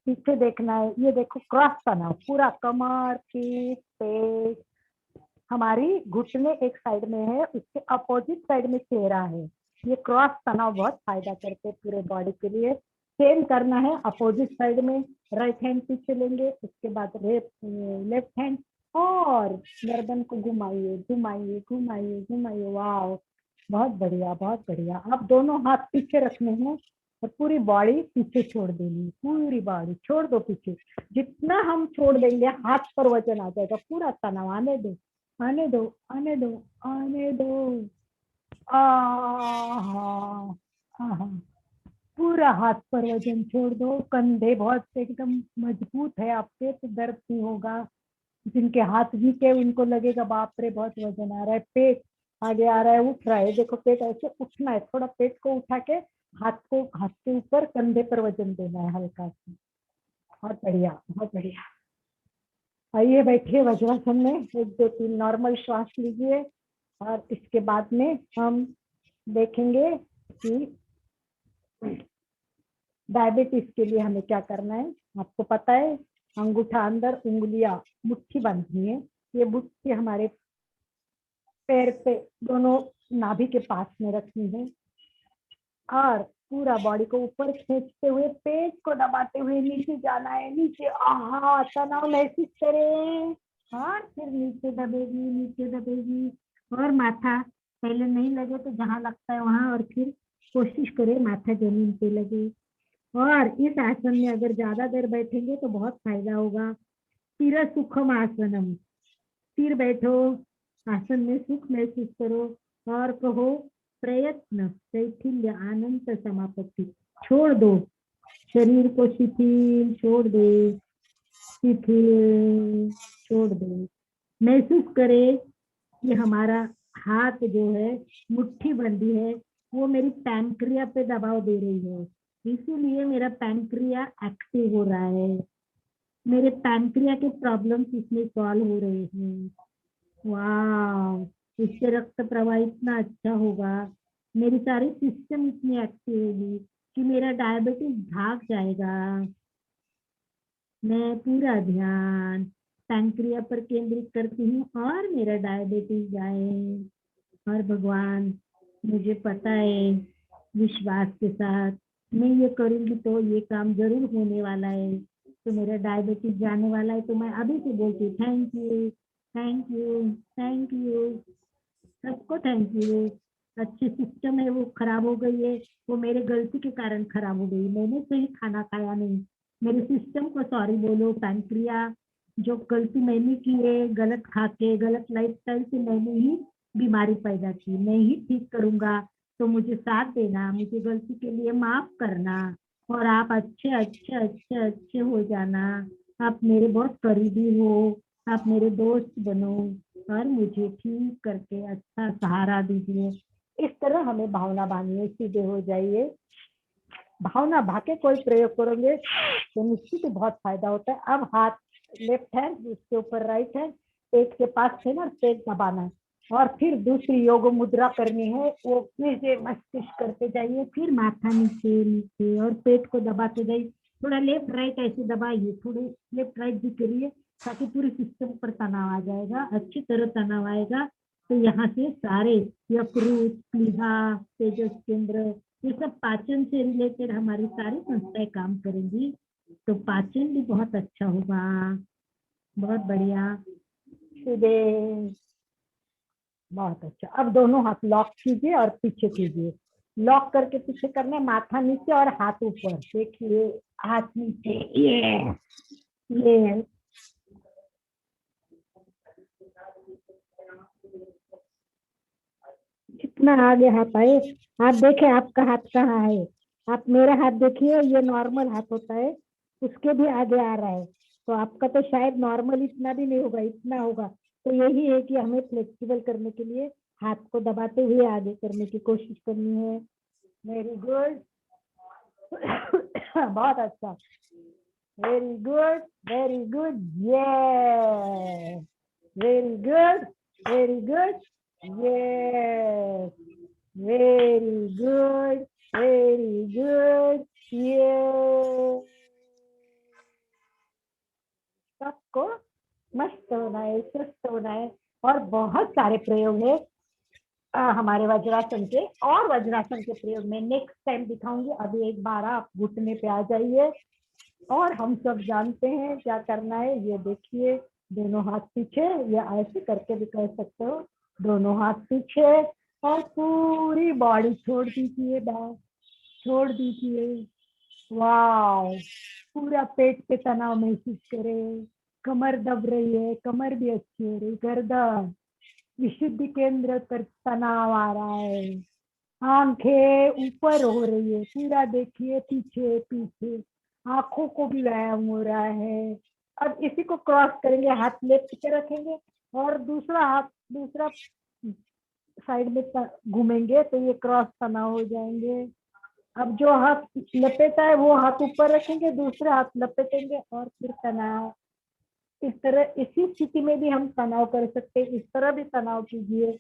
पीछे देखना है। ये देखो क्रॉस तनाव, पूरा कमर, पीठ, पेट, हमारी घुटने एक साइड में है, उसके अपोजिट साइड में चेहरा है। ये क्रॉस तनाव बहुत फायदा करते हैं पूरे बॉडी के लिए। सेम करना है अपोजिट साइड में। राइट हैंड पीछे लेंगे, उसके बाद लेफ्ट हैंड और गर्दन को घुमाइए घुमाइए घुमाइए घुमाइए। वाह, बहुत बढ़िया, बहुत बढ़िया। अब दोनों हाथ पीछे रखने हैं और पूरी बॉडी पीछे छोड़ देनी है। पूरी बॉडी छोड़ दो पीछे। जितना हम छोड़ देंगे हाथ पर वजन आ जाएगा। पूरा तनाव आने दो, आने दो, आने दो, आने दो। आहा, आहा। पूरा हाथ पर वजन छोड़ दो। कंधे बहुत एकदम मजबूत है आपके, तो दर्द नहीं होगा। जिनके हाथ वीक है उनको लगेगा बाप रे बहुत वजन आ रहा है। पेट आगे आ रहा है, उठ रहा है। देखो पेट ऐसे उठना है, थोड़ा पेट को उठा के हाथ के ऊपर कंधे पर वजन देना है हल्का सा। बहुत बढ़िया, बहुत बढ़िया। आइए बैठिए वज्रासन में, एक दो तीन नॉर्मल श्वास लीजिए और इसके बाद में हम देखेंगे कि डायबिटीज के लिए हमें क्या करना है। आपको पता है अंगूठा अंदर, उंगलियां मुट्ठी बांधनी है। ये मुट्ठी हमारे पैर पे दोनों नाभि के पास में रखनी है और पूरा बॉडी को ऊपर खींचते हुए पेट को दबाते हुए नीचे जाना है। नीचे आहा, तनाव महसूस करें और फिर नीचे दबेगी, नीचे दबेगी। और माथा पहले नहीं लगे तो जहाँ लगता है वहां, और फिर कोशिश करें माथा जमीन पे लगे। और इस आसन में अगर ज्यादा देर बैठेंगे तो बहुत फायदा होगा। स्थिर सुखम आसनम, स्थिर बैठो, आसन में सुख महसूस करो और कहो प्रयत्न शैथिल्य आनंद समापत्ति। छोड़ दो, शरीर को शिथिल छोड़ दे, शिथिल छोड़ दो। महसूस करे कि हमारा हाथ जो है मुट्ठी बंदी है, वो मेरी पैंक्रिया पे दबाव दे रही है। इसीलिए मेरा पैंक्रिया एक्टिव हो रहा है। मेरे पैंक्रिया के प्रॉब्लम्स इसमें सॉल्व हो रहे हैं। वाह, इससे रक्त प्रवाह इतना अच्छा होगा, मेरी सारी सिस्टम इतनी एक्टिव होगी कि मेरा डायबिटीज भाग जाएगा। मैं पूरा ध्यान पैंक्रिया पर केंद्रित करती हूँ और मेरा डायबिटीज जाए। और भगवान मुझे पता है, विश्वास के साथ मैं ये करूंगी तो ये काम जरूर होने वाला है। तो मेरा डायबिटीज जाने वाला है। तो मैं अभी से बोलती हूँ thank you, thank you, thank you, सबको थैंक यू। अच्छी सिस्टम है वो खराब हो गई है, वो मेरे गलती के कारण खराब हो गई। मैंने सही खाना खाया नहीं। मेरे सिस्टम को सॉरी बोलो। पैंक्रिया जो गलती मैंने की है, गलत खा के, गलत लाइफस्टाइल से मैंने ही बीमारी पैदा की, मैं ही ठीक करूंगा। तो मुझे साथ देना, मुझे गलती के लिए माफ करना, और आप अच्छे अच्छे अच्छे अच्छे हो जाना। आप मेरे बहुत करीबी हो, आप मेरे दोस्त बनो और मुझे ठीक करके अच्छा सहारा दीजिए। इस तरह हमें भावना बांधिए, सीधे हो जाइए। भावना भाके कोई प्रयोग करोगे तो निश्चित ही बहुत फायदा होता है। अब हाथ लेफ्ट हैंड उसके ऊपर राइट हैंड पेट के पास है ना, पेट दबाना है, और फिर दूसरी योग मुद्रा करनी है। वो फिर से मस्तिष्क करते जाइए, फिर माथा नीचे नीचे और पेट को दबाते जाइए। थोड़ा लेफ्ट राइट ऐसे दबाइए, थोड़े लेफ्ट राइट भी करिए, ताकि पूरे सिस्टम पर तनाव आ जाएगा, अच्छी तरह तनाव आएगा। तो यहाँ से सारे यकृत, प्लीहा, तेजस केंद्र, ये सब पाचन से रिलेटेड हमारी सारी संस्थाएं काम करेंगी, तो पाचन भी बहुत अच्छा होगा। बहुत बढ़िया, सीधे, बहुत अच्छा। अब दोनों हाथ लॉक कीजिए और पीछे कीजिए। लॉक करके पीछे करना है, माथा नीचे और हाथ ऊपर। देखिए, हाथ नीचे, ये जितना आगे हाथ आए। आप देखें आपका हाथ कहाँ है। आप मेरा हाथ देखिए, ये नॉर्मल हाथ होता है, उसके भी आगे आ रहा है। तो आपका तो शायद नॉर्मल इतना भी नहीं होगा, इतना होगा। तो यही है कि हमें फ्लेक्सिबल करने के लिए हाथ को दबाते हुए आगे करने की कोशिश करनी है। Very good. बहुत अच्छा, वेरी गुड, वेरी गुड, ये वेरी गुड, वेरी गुड, ये वेरी गुड, वेरी गुड, ये सबको मस्त होना है, स्वस्थ होना है। और बहुत सारे प्रयोग है हमारे वज्रासन के, और वज्रासन के प्रयोग में नेक्स्ट टाइम दिखाऊंगी। अभी एक बार आप घुटने पे आ जाइए, और हम सब जानते हैं क्या करना है। ये देखिए, दोनों हाथ पीछे, या ऐसे करके भी कर सकते हो। दोनों हाथ पीछे और पूरी बॉडी छोड़ दीजिए, छोड़ दीजिए। वाह, पूरा पेट पे तनाव महसूस करें। कमर दब रही है, कमर भी अच्छी हो रही, गर्दन, विशुद्धि केंद्र पर तनाव आ रहा है। आंखें ऊपर हो रही है, पूरा देखिए पीछे पीछे। आंखों को भी व्यायाम हो रहा है। अब इसी को क्रॉस करेंगे, हाथ लेफ्ट पे रखेंगे और दूसरा हाथ दूसरा साइड में घूमेंगे, तो ये क्रॉस तनाव हो जाएंगे। अब जो हाथ लपेटा है वो हाथ ऊपर रखेंगे, दूसरे हाथ लपेटेंगे और फिर तनाव। इस तरह इसी स्थिति में भी हम तनाव कर सकते हैं। इस तरह भी तनाव कीजिए,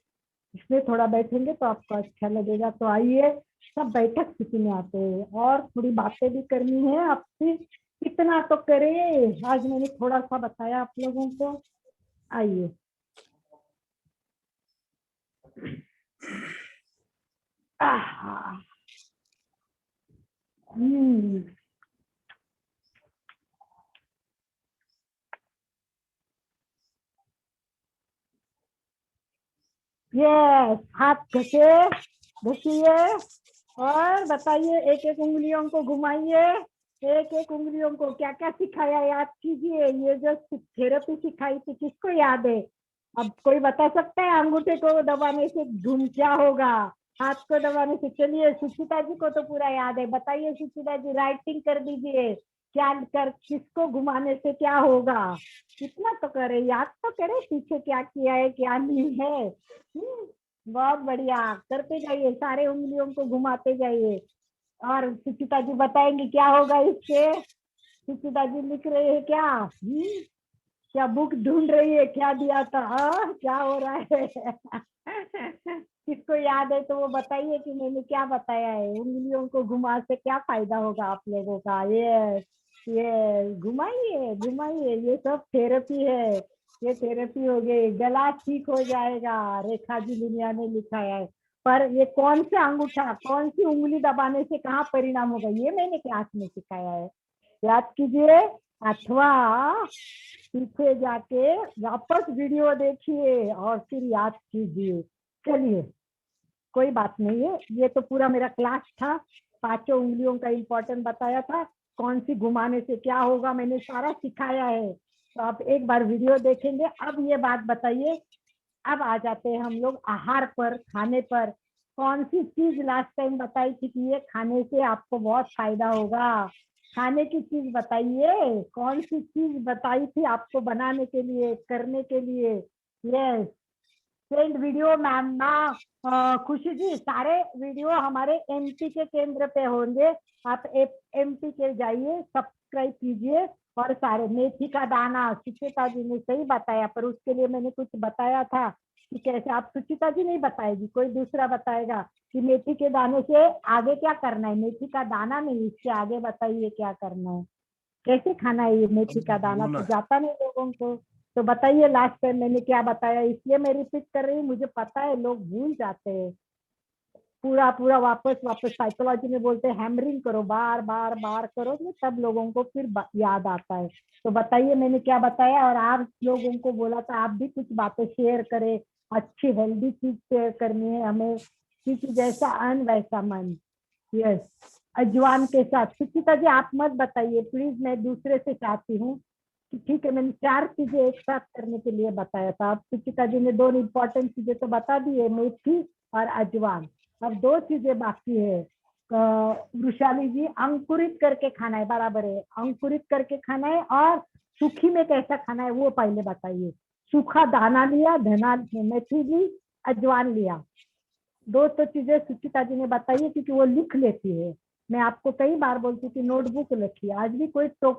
इसमें थोड़ा बैठेंगे तो आपको अच्छा लगेगा। तो आइए सब बैठक स्थिति में आते हैं, और थोड़ी बातें भी करनी है आपसे। इतना तो करें, आज मैंने थोड़ा सा बताया आप लोगों को। आइए, हम्म, यस, हाथ घसे घसीए और बताइए, एक एक उंगलियों को घुमाइए। एक एक उंगलियों को क्या क्या सिखाया याद कीजिए। ये जो थेरेपी सिखाई थी किसको याद है? अब कोई बता सकता है अंगूठे को दबाने से घूम क्या होगा, हाथ को दबाने से? चलिए, सुचिता जी को तो पूरा याद है, बताइए सुचिता जी, राइटिंग कर दीजिए। क्या कर, किसको घुमाने से क्या होगा? कितना तो करे, याद तो करे पीछे क्या किया है क्या नहीं है। बहुत बढ़िया, करते जाइए, सारे उंगलियों को घुमाते जाइए। और सुचिता जी बताएंगे क्या होगा इससे। सुचिता जी लिख रहे हैं क्या? क्या बुक ढूंढ रही है, क्या दिया था? क्या हो रहा है? किसको याद है तो वो बताइए कि मैंने क्या बताया है। उंगलियों को घुमा से क्या फायदा होगा आप लोगों का? ये घुमाइए घुमाइए, ये सब थेरेपी है। ये थेरेपी हो गई, गला ठीक हो जाएगा, रेखा जी दुनिया ने लिखा है। पर ये कौन सा अंगूठा, कौन सी उंगली दबाने से कहाँ परिणाम होगा, ये मैंने क्लास में सिखाया है, याद कीजिए। अथवा पीछे जाके वापस वीडियो देखिए और फिर याद कीजिए। चलिए, कोई बात नहीं है, ये तो पूरा मेरा क्लास था। पांचों उंगलियों का इम्पोर्टेंट बताया था, कौन सी घुमाने से क्या होगा मैंने सारा सिखाया है। तो आप एक बार वीडियो देखेंगे। अब ये बात बताइए, अब आ जाते हैं हम लोग आहार पर, खाने पर। कौन सी चीज लास्ट टाइम बताई थी कि ये खाने से आपको बहुत फायदा होगा? खाने की चीज बताइए, कौन सी चीज बताई थी आपको बनाने के लिए, करने के लिए? यस, सेंड वीडियो मैम ना। खुशी जी, सारे वीडियो हमारे एमपी के केंद्र पे होंगे। आप एमपी के जाइए, सब्सक्राइब कीजिए। और सारे मेथी का दाना, सुचिता जी ने सही बताया, पर उसके लिए मैंने कुछ बताया था कि कैसे। आप, सुचिता जी नहीं बताएगी, कोई दूसरा बताएगा कि मेथी के दाने से आगे क्या करना है। मेथी का दाना नहीं, इससे आगे बताइए क्या करना है, कैसे खाना है ये मेथी का दाना, भूनना तो है। जाता नहीं लोगों को। तो बताइए लास्ट टाइम मैंने क्या बताया, इसलिए मैं रिपीट कर रही हूँ, मुझे पता है लोग भूल जाते हैं। पूरा पूरा वापस वापस साइकोलॉजी में बोलते हैं हैमरिंग करो, बार बार बार करो, तो तब लोगों को फिर याद आता है। तो बताइए मैंने क्या बताया। और आप लोगों को बोला था आप भी कुछ बातें शेयर करें, अच्छी हेल्दी चीज शेयर करनी है हमें, क्योंकि जैसा अन्न वैसा मन। यस, अजवान के साथ। सुचिता जी आप मत बताइए प्लीज, मैं दूसरे से चाहती हूँ कि ठीक है, मैंने 4 चीजें एक साथ करने के लिए बताया था। अब सुचिता जी ने 2 इम्पोर्टेंट चीजें तो बता दी है, मेथी और अजवान। अब 2 चीजें बाकी है। वृषाली जी, अंकुरित करके खाना है, बराबर है, अंकुरित करके खाना है। और सूखी में कैसा खाना है वो पहले बताइए। सूखा दाना लिया, धना, मेथी ली, अजवान लिया। 2 तो चीजें सुचिता जी ने बताई है, क्योंकि वो लिख लेती है। मैं आपको कई बार बोलती थी नोटबुक लिखिए, आज भी कोई टोक